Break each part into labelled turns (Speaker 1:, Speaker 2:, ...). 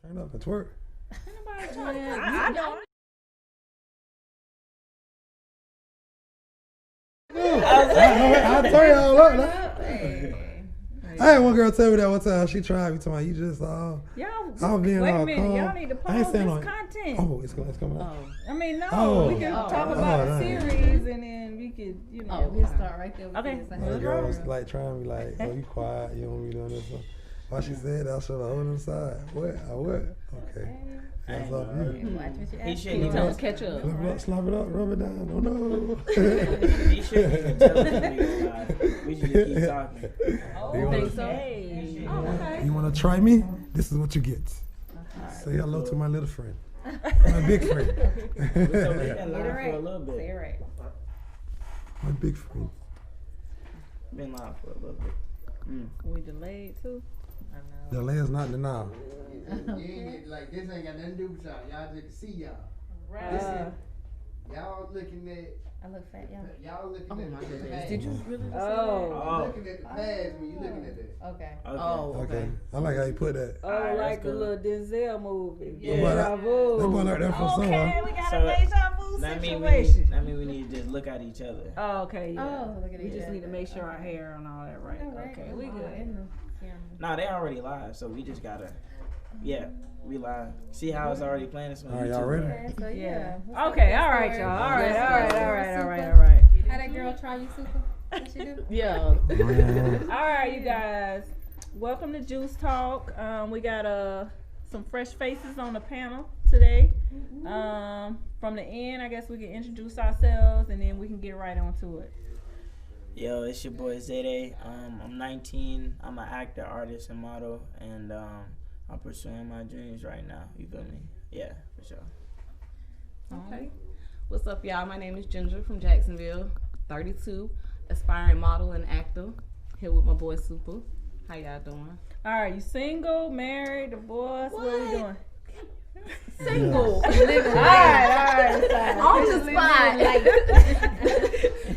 Speaker 1: Turn up and twerk.
Speaker 2: I know.
Speaker 1: I'll turn y'all up now. I had one girl tell me that one time. She tried me, talking about you just
Speaker 2: y'all.
Speaker 1: I'm being
Speaker 2: wait
Speaker 1: all
Speaker 2: a minute,
Speaker 1: calm.
Speaker 2: y'all need to
Speaker 1: I ain't
Speaker 2: pause
Speaker 1: saying
Speaker 2: this
Speaker 1: no.
Speaker 2: content.
Speaker 1: Oh, it's coming out.
Speaker 2: I mean, no,
Speaker 1: Oh.
Speaker 2: we can talk about the series and then we could, you know.
Speaker 3: We'll start right there. With
Speaker 2: Okay.
Speaker 3: this.
Speaker 1: The girl was like trying to be like, oh, you quiet, you don't be doing this. Why she said that, I should have hold on the side. What? Okay. That's off you.
Speaker 3: Watch what you
Speaker 4: He
Speaker 3: ask.
Speaker 4: shouldn't
Speaker 3: Tell
Speaker 4: even
Speaker 3: us catch up.
Speaker 1: Slap it up, rub it down. Oh no.
Speaker 4: He shouldn't even tell us to be alive. We should just keep talking.
Speaker 3: You think so?
Speaker 2: Hey.
Speaker 3: Okay.
Speaker 1: You want to try me? This is what you get. Say hello to my little friend. My big friend.
Speaker 4: So we been live
Speaker 3: Get it
Speaker 4: for
Speaker 3: right.
Speaker 4: a little bit.
Speaker 3: Say it right.
Speaker 1: My big friend.
Speaker 4: Been live for a little bit.
Speaker 2: We delayed too.
Speaker 1: Delay is not denial.
Speaker 5: Like this ain't got nothing to do with y'all. Y'all just can see y'all.
Speaker 3: Right.
Speaker 5: Listen, y'all looking at
Speaker 3: I look fat, y'all.
Speaker 5: y'all looking
Speaker 3: Oh
Speaker 5: at
Speaker 3: my
Speaker 5: the
Speaker 3: goodness.
Speaker 5: past.
Speaker 3: Did you really just
Speaker 4: Oh.
Speaker 5: Looking at the past when you looking at that.
Speaker 3: Okay.
Speaker 4: Okay.
Speaker 1: Okay. I like how you put that.
Speaker 4: Alright,
Speaker 2: Like
Speaker 4: that's
Speaker 2: the
Speaker 4: good.
Speaker 2: little Denzel movie.
Speaker 4: Yeah.
Speaker 1: That boy like that for summer.
Speaker 2: Okay, we got
Speaker 4: So,
Speaker 2: a deja vu
Speaker 4: That mean
Speaker 2: situation.
Speaker 4: we need to just look at each other.
Speaker 2: Oh, okay, yeah.
Speaker 3: Oh, look at
Speaker 2: we
Speaker 3: it.
Speaker 2: just need to make sure our hair and all that right. Okay, we good.
Speaker 4: Nah, they already live, so we just gotta. Yeah, we live. See how it's already playing this one.
Speaker 1: All right, y'all ready?
Speaker 3: So,
Speaker 2: Yeah.
Speaker 3: yeah.
Speaker 2: Okay, all right, y'all. All right.
Speaker 3: How that girl try you, Super? What she do?
Speaker 2: Yeah.
Speaker 1: Man.
Speaker 2: All right, you guys. Welcome to Juice Talk. We got some fresh faces on the panel today. From the end, I guess we can introduce ourselves and then we can get right onto it.
Speaker 4: Yo, it's your boy Zayday. I'm 19. I'm an actor, artist, and model, and I'm pursuing my dreams right now. You feel me? Yeah, for sure.
Speaker 6: Okay. What's up, y'all? My name is Ginger from Jacksonville, 32, aspiring model and actor. Here with my boy Super. How y'all doing?
Speaker 2: All right, you single, married, divorced? What are we doing?
Speaker 6: Single.
Speaker 3: Living
Speaker 2: All right.
Speaker 6: On the spot. Like,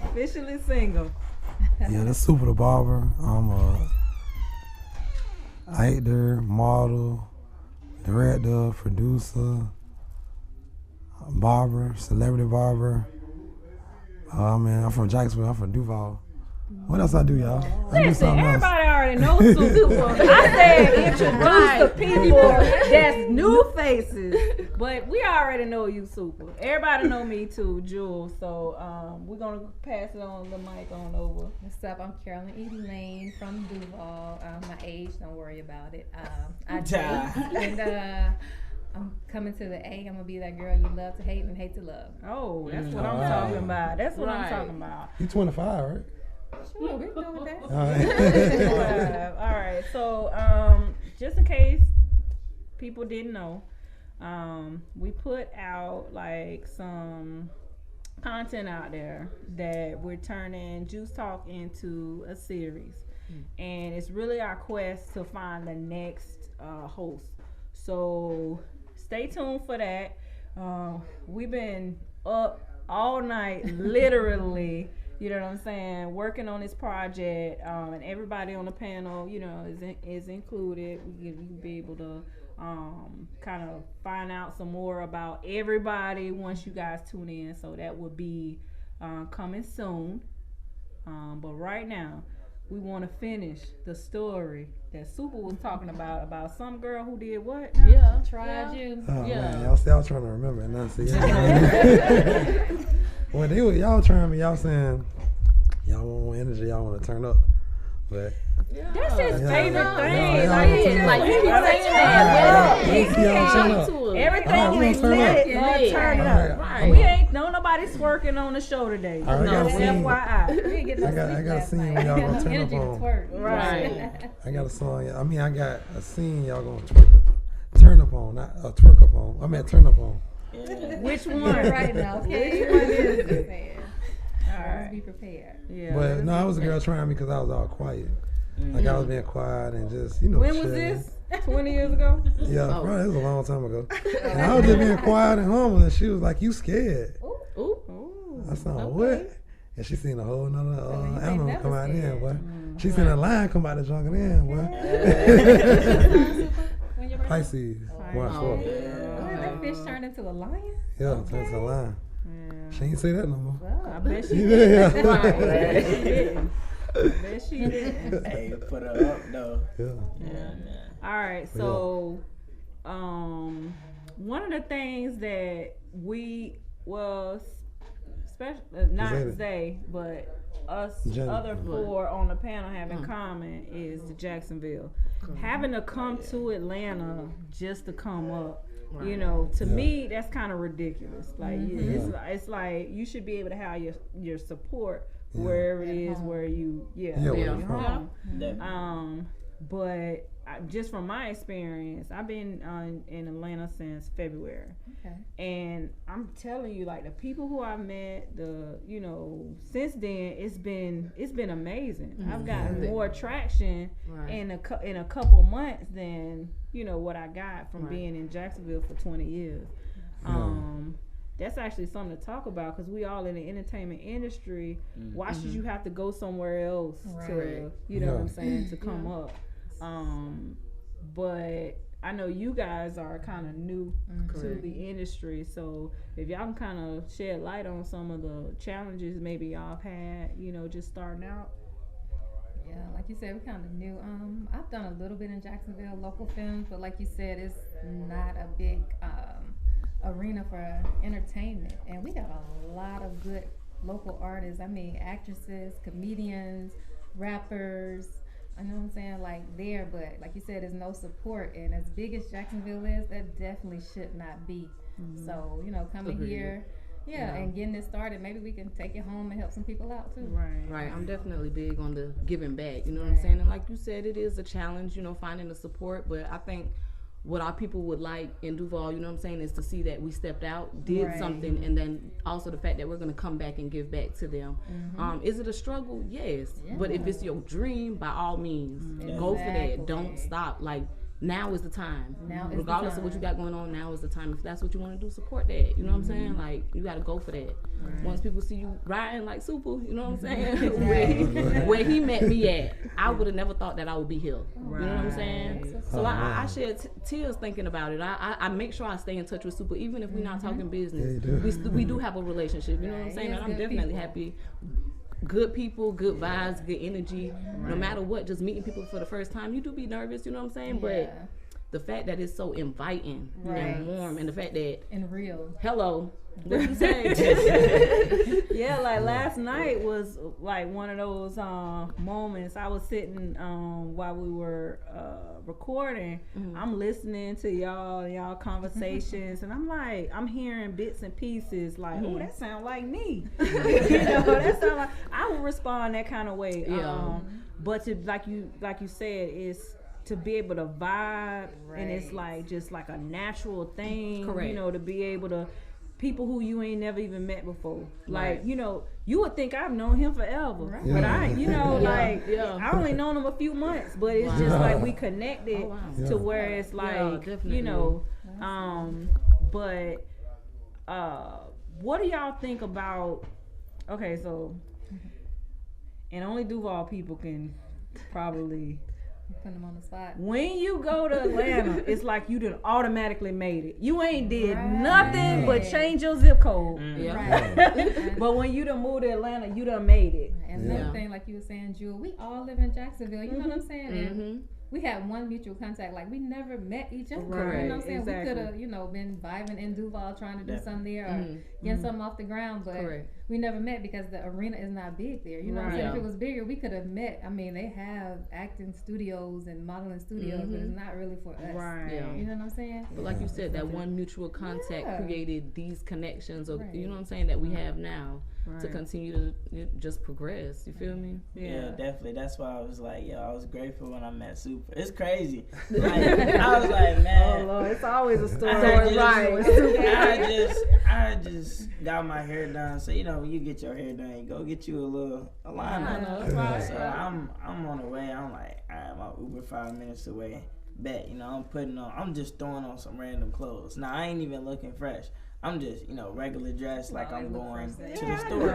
Speaker 2: Officially single.
Speaker 1: Yeah, that's Super the Barber. I'm a actor, model, director, producer, barber, celebrity barber. Man, I'm from Jacksonville. I'm from Duval. What else I do, y'all? I do
Speaker 2: Listen,
Speaker 1: something else.
Speaker 2: everybody already knows Super. I said introduce the people that's new faces, but we already know you, Super. Everybody know me too, Jules. So we're gonna pass it on the mic on over.
Speaker 3: What's up? I'm Carolyn E. Lane from Duval. My age, don't worry about it. I date, and I'm coming to the A. I'm gonna be that girl you love to hate and hate to love.
Speaker 2: Oh, that's what I'm talking about. That's what I'm
Speaker 6: Right.
Speaker 2: talking about.
Speaker 1: You 25, right?
Speaker 3: Sure, we can go with that.
Speaker 1: All right.
Speaker 2: All right. So just in case people didn't know, we put out like some content out there that we're turning Juice Talk into a series, and it's really our quest to find the next host. So stay tuned for that. We've been up all night, literally. You know what I'm saying? Working on this project, and everybody on the panel, you know, is included. You can be able to kind of find out some more about everybody once you guys tune in. So that will be coming soon. But right now, we want to finish the story that Super was talking about some girl who did what? Now?
Speaker 6: yeah.
Speaker 3: Tried you.
Speaker 1: Oh,
Speaker 6: Yeah.
Speaker 1: man, y'all see, I was trying to remember it now. See, well, y'all trying me, y'all saying y'all want more energy, y'all want to turn up, but
Speaker 2: That's his
Speaker 1: Yeah.
Speaker 2: favorite
Speaker 1: Yeah.
Speaker 2: thing.
Speaker 1: Yeah.
Speaker 2: Like,
Speaker 1: Yeah.
Speaker 6: Like, you keep
Speaker 2: Yeah.
Speaker 6: saying
Speaker 1: Yeah.
Speaker 6: that.
Speaker 1: Yeah.
Speaker 6: Well,
Speaker 1: Yeah.
Speaker 6: talk
Speaker 1: Yeah.
Speaker 6: to us.
Speaker 2: everything
Speaker 1: Alright, we
Speaker 2: is
Speaker 1: gonna turn up.
Speaker 2: lit.
Speaker 6: Yeah.
Speaker 2: Let's turn it
Speaker 1: Alright.
Speaker 2: up.
Speaker 6: Right.
Speaker 2: We ain't nobody's working on the show today.
Speaker 1: I already got a
Speaker 2: Just
Speaker 1: scene.
Speaker 2: FYI.
Speaker 3: We didn't get no
Speaker 1: I
Speaker 3: sleep
Speaker 1: got a
Speaker 3: last
Speaker 1: scene
Speaker 3: night.
Speaker 1: when y'all
Speaker 3: I
Speaker 1: gonna
Speaker 3: got
Speaker 1: turn up
Speaker 3: energy to
Speaker 1: on.
Speaker 3: twerk.
Speaker 6: Right.
Speaker 1: I got a song. I mean, I got a scene y'all gonna turn up on, not twerk up on. I meant turn up on.
Speaker 4: Yeah.
Speaker 2: Which one?
Speaker 3: Right now, okay?
Speaker 2: Which one is it?
Speaker 3: Just saying.
Speaker 2: All
Speaker 3: Always
Speaker 2: right.
Speaker 3: be prepared.
Speaker 2: Yeah.
Speaker 1: But no, I was a girl trying me because I was all quiet. Like I was being quiet and just, you know.
Speaker 2: When was
Speaker 1: chilling.
Speaker 2: this? 20 years ago?
Speaker 1: Yeah, probably it was a long time ago. And I was just being quiet and humble, and she was like, "You scared?"
Speaker 6: Ooh.
Speaker 1: I said,
Speaker 6: Okay.
Speaker 1: "What?" And she seen a whole nother
Speaker 3: you ain't
Speaker 1: animal
Speaker 3: never
Speaker 1: come out
Speaker 3: scared.
Speaker 1: in, boy. She seen a lion come out the jungle in, boy.
Speaker 3: When your already?
Speaker 1: Pisces. March 4th.
Speaker 3: Did that fish turn into a lion?
Speaker 1: Yeah, turns to a lion.
Speaker 2: Yeah.
Speaker 1: She ain't say that no more.
Speaker 3: Well,
Speaker 2: I bet she
Speaker 1: Yeah.
Speaker 2: did. Right. She didn't. I bet she didn't.
Speaker 4: Hey, put her up though.
Speaker 1: Yeah.
Speaker 4: Yeah, man.
Speaker 2: All right, so one of the things that we not
Speaker 1: Zeta.
Speaker 2: Zay, but us
Speaker 1: Jenny.
Speaker 2: other four on the panel have in common is the Jacksonville. Having to come to Atlanta just to come up, you know, to me that's kind of ridiculous. Like it's like you should be able to have your support wherever it is where you where you're home. But just from my experience, I've been in Atlanta since February, and I'm telling you, like the people who I've met, since then it's been amazing. I've gotten more traction in a couple months than what I got from being in Jacksonville for 20 years. That's actually something to talk about because we all in the entertainment industry. Why should you have to go somewhere else to, what I'm saying, to come up? But I know you guys are kind of new to the industry, so if y'all can kind of shed light on some of the challenges maybe y'all have had, just starting out.
Speaker 3: Yeah, like you said, we're kind of new. I've done a little bit in Jacksonville, local films, but like you said, it's not a big arena for entertainment, and we got a lot of good local artists. I mean, actresses, comedians, rappers. I know what I'm saying, like there, but like you said, there's no support, and as big as Jacksonville is, that definitely should not be. So coming here, and getting this started, maybe we can take it home and help some people out too.
Speaker 6: Right. I'm definitely big on the giving back. You know what I'm saying? And like you said, it is a challenge. Finding the support, but I think what our people would like in Duval, you know what I'm saying, is to see that we stepped out, did something, and then also the fact that we're going to come back and give back to them. Is it a struggle? Yes. But if it's your dream, by all means, go for that. Don't stop. Like, now is the time. Regardless of what you got going on, now is the time. If that's what you want to do, support that. You know what I'm saying? Like, you got to go for that. Once people see you riding like Super, you know what I'm saying? where he met me at, I would have never thought that I would be here. You know what I'm saying? So I shed tears thinking about it. I make sure I stay in touch with Super, even if we're not talking business. We do have a relationship. You know what I'm saying? And I'm definitely happy. Good people, good vibes, good energy. No matter what, just meeting people for the first time, you do be nervous, you know what I'm saying? But the fact that it's so inviting and warm, and the fact that
Speaker 3: and real.
Speaker 6: Hello, what you say?
Speaker 2: Yeah, like last night was like one of those moments. I was sitting while we were recording. I'm listening to y'all conversations, and I'm hearing bits and pieces like, oh, that sound like me. That sound like I would respond that kind of way. But to like you said, is to be able to vibe, and it's like just like a natural thing. To be able to. People who you ain't never even met before. Like, you would think I've known him forever. But I, I only known him a few months, but it's just like we connected to where it's like, but what do y'all think about, okay, so, and only Duval people can probably
Speaker 3: Put them on the spot.
Speaker 2: When you go to Atlanta, it's like you done automatically made it. You ain't did nothing but change your zip code. But when you done moved to Atlanta, you done made it.
Speaker 3: And another thing, like you were saying, Jewel, we all live in Jacksonville. You know what I'm saying? And we had one mutual contact. Like, we never met each other. You know what I'm saying? We could have, been vibing in Duval trying to do something there or getting something off the ground. But we never met because the arena is not big there. You know what I'm saying? If it was bigger, we could have met. I mean, they have acting studios and modeling studios, but it's not really for us. You know what I'm saying?
Speaker 6: But like you said, that one mutual contact created these connections, or you know what I'm saying, that we have now to continue to just progress. You feel me?
Speaker 4: Yeah, definitely. That's why I was like, I was grateful when I met Super. It's crazy. Like, I was like, man.
Speaker 2: Oh Lord, it's always a story.
Speaker 4: I just got my hair done. So when you get your hair done, you go get you a lineup. So I'm on the way. I'm like, all right, my Uber 5 minutes away. Bet, I'm just throwing on some random clothes. Now I ain't even looking fresh. I'm just, regular dress, like I'm going to the store. You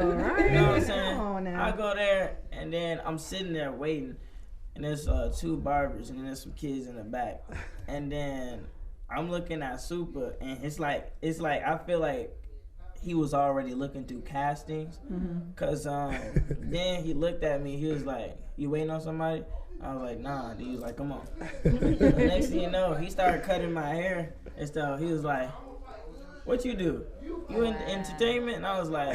Speaker 4: know what I'm saying? I go there, and then I'm sitting there waiting. and there's 2 barbers, and then there's some kids in the back, and then I'm looking at Super, and it's like I feel like he was already looking through castings, cause then he looked at me. He was like, "You waiting on somebody?" I was like, "Nah." He was like, "Come on." Next thing you know, he started cutting my hair and stuff. He was like, "What you do? You in entertainment?" And I was like,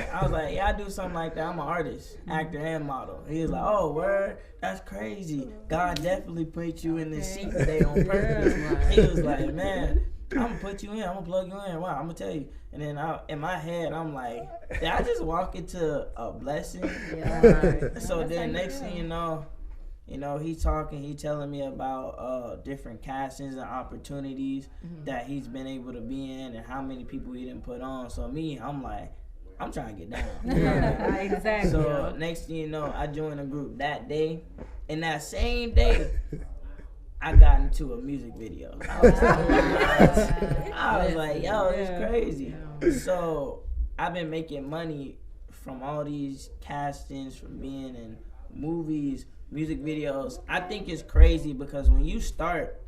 Speaker 4: "Yeah, I do something like that. I'm an artist, actor, and model." He was like, "Oh, word? That's crazy. God definitely put you in this seat today on purpose." He was like, "Man, I'm gonna put you in. I'm gonna plug you in. Wow, I'm gonna tell you." And then in my head, I'm like, did I just walk into a blessing?
Speaker 3: Yeah.
Speaker 4: So then next thing you know, he's talking, he telling me about different castings and opportunities that he's been able to be in and how many people he didn't put on. So me, I'm like, I'm trying to get down.
Speaker 2: Yeah, exactly.
Speaker 4: So next thing you know, I joined a group that day. And that same day, I got into a music video. I was like, yo, it's crazy. So I've been making money from all these castings, from being in movies, music videos. I think it's crazy because when you start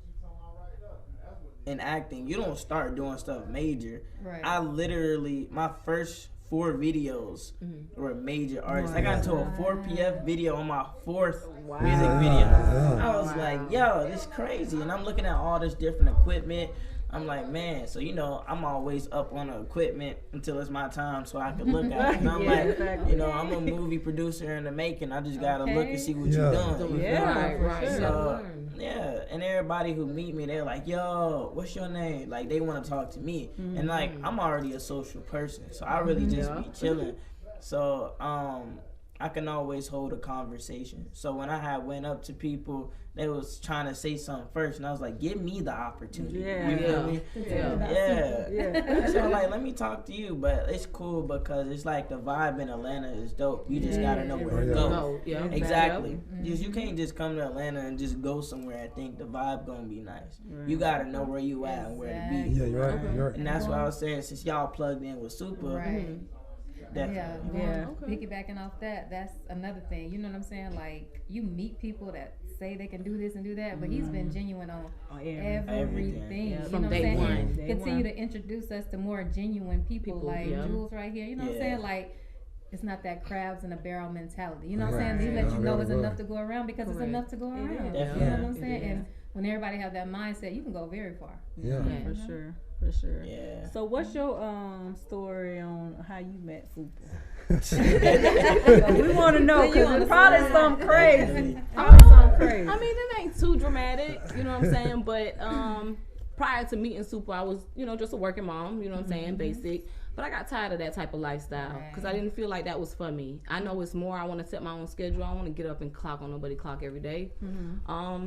Speaker 4: in acting, you don't start doing stuff major.
Speaker 3: Right.
Speaker 4: I literally, my first 4 videos were major artists. I got into a 4PF video on my 4th music video. I was like, yo, this is crazy. And I'm looking at all this different equipment. I'm like, man, so I'm always up on the equipment until it's my time so I can look at it. And I'm I'm a movie producer in the making. I just gotta look and see what you're doing.
Speaker 2: Right.
Speaker 4: So, and everybody who meet me, they're like, yo, what's your name? Like, they want to talk to me. And like, I'm already a social person, so I really just be chilling. So, I can always hold a conversation. So when I went up to people, they was trying to say something first, and I was like, give me the opportunity. You feel me? Yeah. So like, let me talk to you, but it's cool because it's like the vibe in Atlanta is dope. You just gotta know where to go.
Speaker 6: Yeah.
Speaker 4: Exactly. You can't just come to Atlanta and just go somewhere and think the vibe gonna be nice. You gotta know where you at and where to be.
Speaker 1: Yeah, you're right.
Speaker 4: And that's what I was saying, since y'all plugged in with Super.
Speaker 3: Right.
Speaker 4: Definitely.
Speaker 3: Piggybacking off that, that's another thing. You know what I'm saying? Like, you meet people that say they can do this and do that, but he's been genuine on everything.
Speaker 2: Yeah.
Speaker 3: You
Speaker 6: From
Speaker 3: know
Speaker 6: day
Speaker 3: what I'm saying?
Speaker 6: one.
Speaker 3: And continue to introduce us to more genuine people like Jules right here. You know what I'm saying? Like, it's not that crabs in a barrel mentality. You know what I'm saying? They let you know it's enough to go around because it's enough to go around. You know what I'm saying? And when everybody have that mindset, you can go very far.
Speaker 1: Yeah.
Speaker 2: For sure.
Speaker 4: Yeah.
Speaker 2: So what's your story on how you met Super? We want to know because it's probably something crazy.
Speaker 6: I mean, it ain't too dramatic, you know what I'm saying? But prior to meeting Super, I was, just a working mom, you know what I'm saying, basic. But I got tired of that type of lifestyle because I didn't feel like that was for me. I know it's more. I want to set my own schedule. I want to get up and clock on nobody clock every day.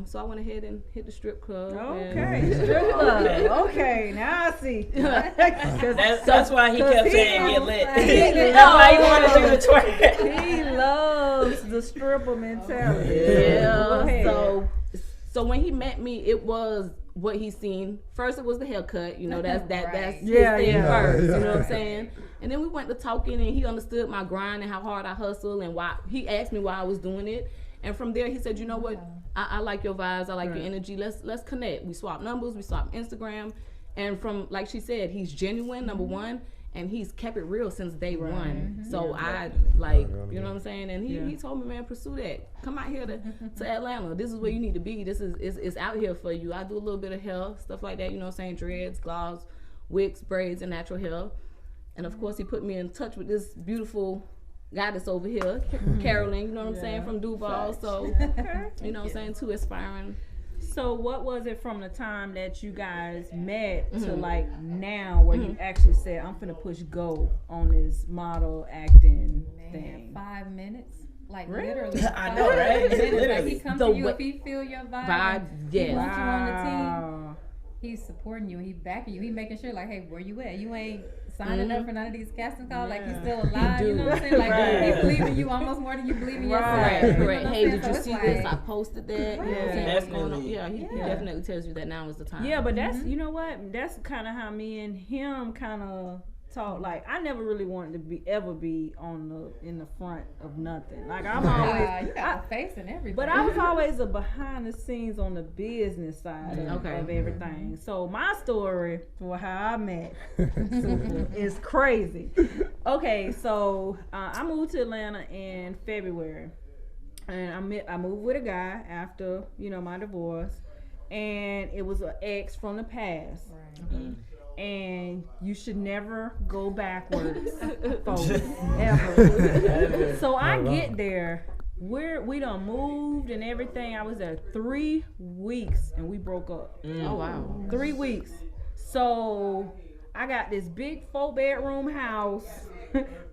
Speaker 6: So I went ahead and hit the strip club.
Speaker 2: Okay, strip club. Okay, now I see.
Speaker 4: That's why he kept saying get lit. That's why he wanted to do the twerk.
Speaker 2: He loves the stripper mentality.
Speaker 6: Yeah. So when he met me, it was what he's seen. First, it was the haircut. That's that's his thing first. You know what I'm saying? And then we went to talking, and he understood my grind and how hard I hustle, and why he asked me why I was doing it. And from there, he said, "You know what? I like your vibes. I like your energy. Let's connect." We swapped numbers. We swapped Instagram. And from, like she said, he's genuine, number one. And he's kept it real since day one. So I you know what I'm saying? And he told me, man, pursue that. Come out here to Atlanta. This is where you need to be. This is out here for you. I do a little bit of hair, stuff like that, you know what I'm saying? Dreads, gloves, wigs, braids, and natural hair. And of course, he put me in touch with this beautiful goddess over here, Carolyn, you know what I'm saying, from Duval. So, you know what I'm saying, 2 aspiring.
Speaker 2: So what was it from the time that you guys met to like now where you actually said, I'm finna push go on this model acting thing?
Speaker 3: 5 minutes. Like,
Speaker 2: really?
Speaker 3: literally.
Speaker 4: I know, right?
Speaker 3: Like, he comes to you if he feel your vibe. He wants you on the team. He's supporting you. He backing you. He making sure, like, hey, where you at? You ain't signing up for none of these casting calls. Like, you still alive. You know what I'm saying? Like, he believe in you almost more than you believe in yourself.
Speaker 6: Right. Hey, did you see this? I posted that. You know what I'm saying? What's going on? Yeah, he definitely tells you that now is the time.
Speaker 2: Yeah, but that's, you know what? That's kind of how me and him kind of talk like I never really wanted to ever be in the front of nothing. Like I'm
Speaker 3: you
Speaker 2: always
Speaker 3: got a face and everything.
Speaker 2: but I was always a behind the scenes on the business side of everything. So my story for how I met Super is crazy. Okay, so I moved to Atlanta in February, and I moved with a guy after my divorce, and it was an ex from the past. Right. And you should never go backwards, folks, ever. So I get there, we done moved and everything. I was there 3 weeks and we broke up.
Speaker 6: Oh wow,
Speaker 2: 3 weeks. So I got this big 4-bedroom house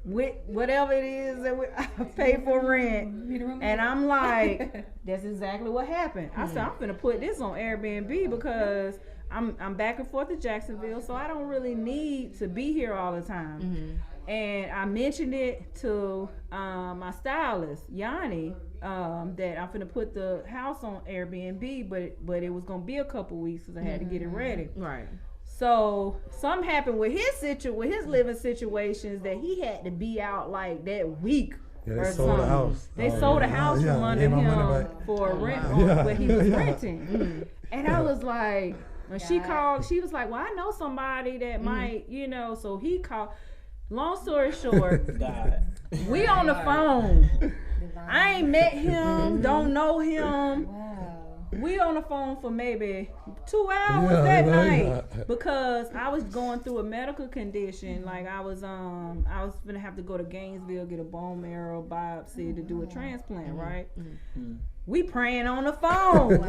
Speaker 2: with whatever it is that I pay for rent, and I'm like, that's exactly what happened. I said, I'm gonna put this on Airbnb because I'm back and forth to Jacksonville, so I don't really need to be here all the time. And I mentioned it to my stylist, Yanni, that I'm finna put the house on Airbnb, but it was gonna be a couple weeks because I had to get it ready.
Speaker 6: Right.
Speaker 2: So something happened with his living situations that he had to be out like that week.
Speaker 1: Yeah, they sold the house.
Speaker 2: They sold the house from under him for rent where he was renting. And I was like, when she called, she was like, well, I know somebody that might, so he called. Long story short, we on the phone. I ain't met him, don't know him. We on the phone for maybe 2 hours that night because I was going through a medical condition. Like I was gonna have to go to Gainesville, get a bone marrow biopsy to do a transplant, right? We praying on the phone.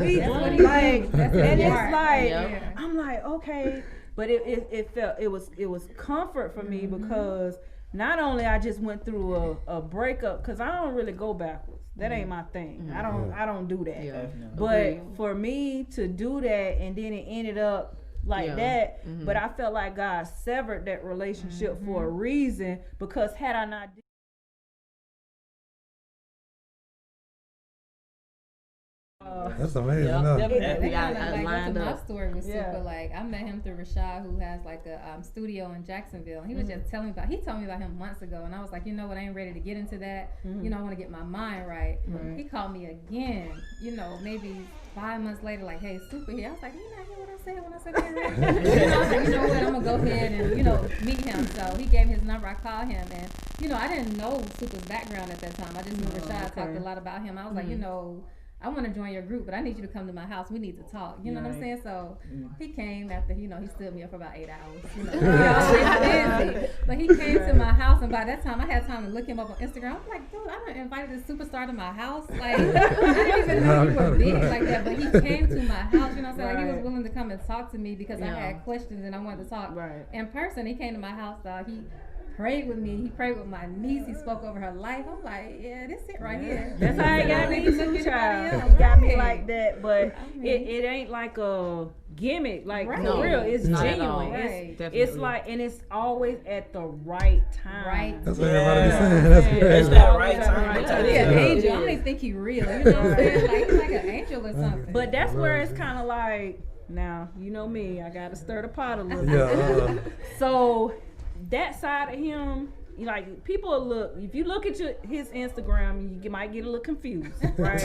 Speaker 2: I'm like, okay, but it was comfort for me because not only I just went through a breakup because I don't really go backwards. That ain't my thing. I don't do that. Yeah. But for me to do that and then it ended up like that, but I felt like God severed that relationship for a reason because had I not
Speaker 1: that's amazing.
Speaker 3: Definitely. My story was super. Like I met him through Rashad, who has like a studio in Jacksonville. And he was just telling me about. He told me about him months ago, and I was like, you know what? I ain't ready to get into that. I want to get my mind right. He called me again. Maybe 5 months later, like, hey, Super here. I was like, you not hear what I said when I said that? I was like, you know what? I'm gonna go ahead and meet him. So he gave me his number. I called him, and I didn't know Super's background at that time. I just knew Rashad talked a lot about him. I was like, I want to join your group, but I need you to come to my house. We need to talk. You know what I'm saying? So he came after, he stood me up for about 8 hours. He always busy. But he came to my house, and by that time, I had time to look him up on Instagram. I'm like, dude, I done invited this superstar to my house. Like, I didn't even know you were big like that. But he came to my house, you know what I'm saying? Like, he was willing to come and talk to me because I had questions and I wanted to talk. In person, he came to my house, he prayed with me. He prayed with my niece. He spoke over her life. I'm like, yeah, this it right here.
Speaker 2: That's how he got me too, child. He got me like that, but it ain't like a gimmick. Like for real, it's genuine. It's like, and it's always at the right time.
Speaker 1: That's what everybody be saying. That's crazy.
Speaker 4: It's that right time.
Speaker 3: He's an angel. I don't even think he's real. You know what I'm saying? Like he's like an angel or something.
Speaker 2: But that's where it's kind of like, now you know me. I gotta stir the pot a little bit. So that side of him, like people look. If you look at his Instagram, you might get a little confused, right?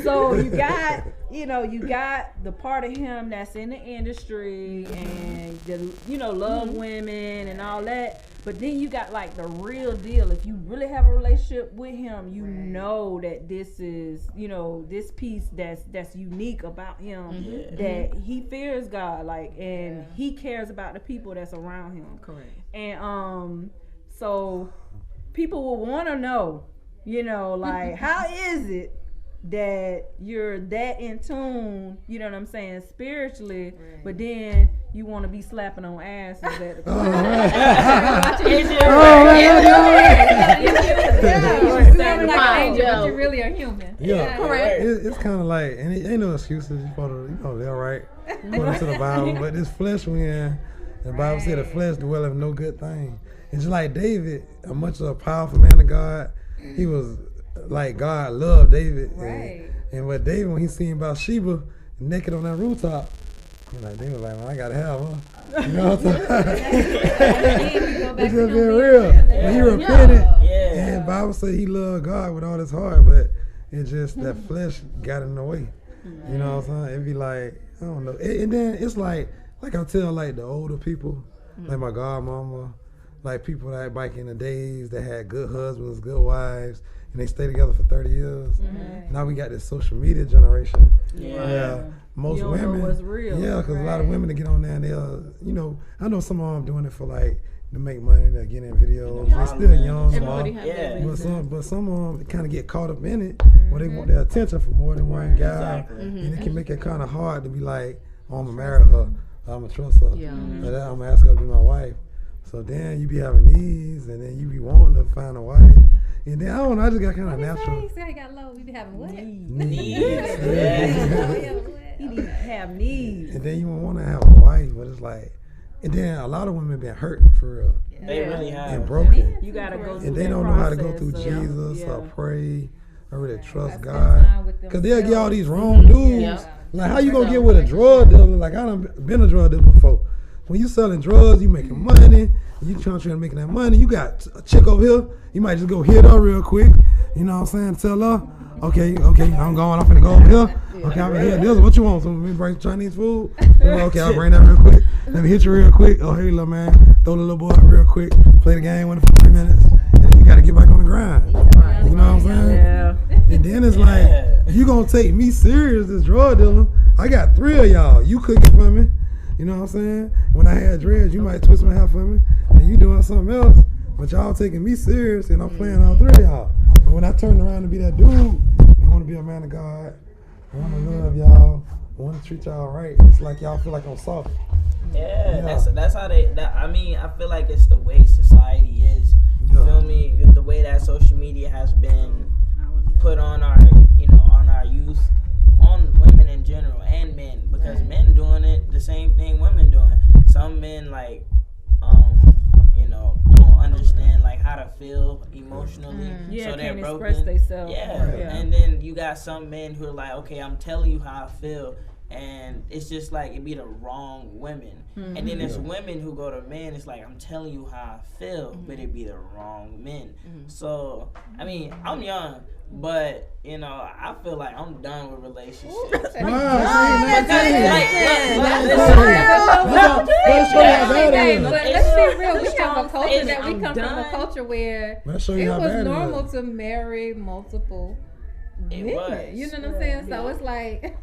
Speaker 2: So you got the part of him that's in the industry and love women and all that. But then you got like the real deal. If you really have a relationship with him, you know that this is this piece that's unique about him. That he fears God, and he cares about the people that's around him.
Speaker 6: Correct.
Speaker 2: And so people will want to know, like how is it that you're that in tune, you know what I'm saying, spiritually, but then you want to be slapping on asses at the
Speaker 3: but you really are human.
Speaker 1: Correct. It's kind of like, and it ain't no excuses. You they're right. According to the Bible, but this flesh win. The Bible said the flesh dwelleth no good thing. And just like David, a much of a powerful man of God, he was like God loved David. And but David, when he seen Bathsheba naked on that rooftop, They were like, man, I gotta have her. You know what I'm saying? It's just
Speaker 3: to
Speaker 1: being real. When he repented, and Bible said he loved God with all his heart, but it's just that flesh got in the way. You know what I'm saying? It'd be like, I don't know. And then it's like I tell like the older people, like my godmama, like people that back in the days that had good husbands, good wives, and they stay together for 30 years. Now we got this social media generation. Most
Speaker 2: you don't
Speaker 1: women,
Speaker 2: know what's real.
Speaker 1: Yeah, because a lot of women that get on there and they'll, I know some of them doing it for like to make money, they're getting in videos. They're still young,
Speaker 6: Everybody have their reasons.
Speaker 1: but some of them kind of get caught up in it, where they want their attention from more than one guy, and it can make it kind of hard to be like, oh, I'm gonna marry her, I'm gonna trust her, I'm gonna ask her to be my wife. So then you be having these, and then you be wanting to find a wife. And then I don't know, I just got kind of natural.
Speaker 3: You say got low. We be having what?
Speaker 2: He need to have needs.
Speaker 1: And then you want to have a wife, but it's like, and then a lot of women been hurt for real.
Speaker 4: They really have.
Speaker 1: And broken.
Speaker 2: You gotta go through
Speaker 1: And they
Speaker 2: that
Speaker 1: don't know how to go
Speaker 2: process
Speaker 1: through
Speaker 2: of-
Speaker 1: Jesus
Speaker 2: yeah.
Speaker 1: or pray or really trust
Speaker 3: Spend
Speaker 1: God.
Speaker 3: time with
Speaker 1: Because they'll get all
Speaker 3: themselves.
Speaker 1: these wrong dudes.
Speaker 6: Yeah.
Speaker 1: Like, how you gonna get with a drug dealer? Like, I done been a drug dealer before. When you selling drugs, you making money. You trying to make that money. You got a chick over here. You might just go hit her real quick. You know what I'm saying? Tell her, okay, I'm going. I'm finna go over here. Okay, I'm here. This what you want? Some bring Chinese food? Okay, I'll bring that real quick. Let me hit you real quick. Oh, hey, little man. Throw the little boy up real quick. Play the game with it for 3 minutes. And then you got to get back on the grind. You know what I'm saying?
Speaker 2: Yeah.
Speaker 1: And then it's like, you gonna take me serious, this drug dealer. I got 3 of y'all. You cooking for me. You know what I'm saying? When I had dreads, you might twist my hair for me. And you doing something else. But y'all taking me serious, and I'm playing all 3 of y'all. But when I turn around to be that dude, I want to be a man of God. I want to love y'all. I want to treat y'all right. It's like y'all feel like I'm soft.
Speaker 4: Yeah, that's how they. I mean, I feel like it's the way society is. You feel me? The way that social media has been put on our, on our youth, on women in general and men, because men doing it the same thing women doing. Some men don't understand like how to feel emotionally,
Speaker 2: Yeah,
Speaker 4: so they're
Speaker 2: can't
Speaker 4: broken.
Speaker 2: express themselves.
Speaker 4: Yeah, and then you got some men who are like, okay, I'm telling you how I feel. And it's just like it be the wrong women. And then there's women who go to men, it's like, I'm telling you how I feel, but it be the wrong men. So, I mean, I'm young, but, I feel like I'm done with relationships.
Speaker 3: But let's be real. We have a culture that we come from a culture where it was normal to marry multiple women. You know what I'm saying? So it's like,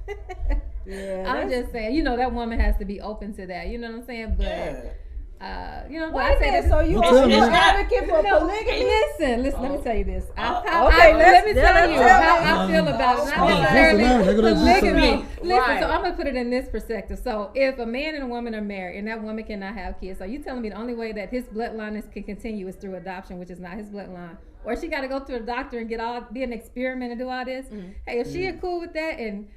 Speaker 3: I'm just saying, that woman has to be open to that. You know what I'm saying? But but I say that.
Speaker 2: So you are an advocate for polygamy?
Speaker 3: Listen. Let me tell you this.
Speaker 2: Let
Speaker 3: me tell you how I feel about it. Not necessarily polygamy. Listen, so I'm gonna put it in this perspective. So if a man and a woman are married and that woman cannot have kids, so you telling me the only way that his bloodline can continue is through adoption, which is not his bloodline, or she got to go to a doctor and be an experiment and do all this? Hey, if she is cool with that, and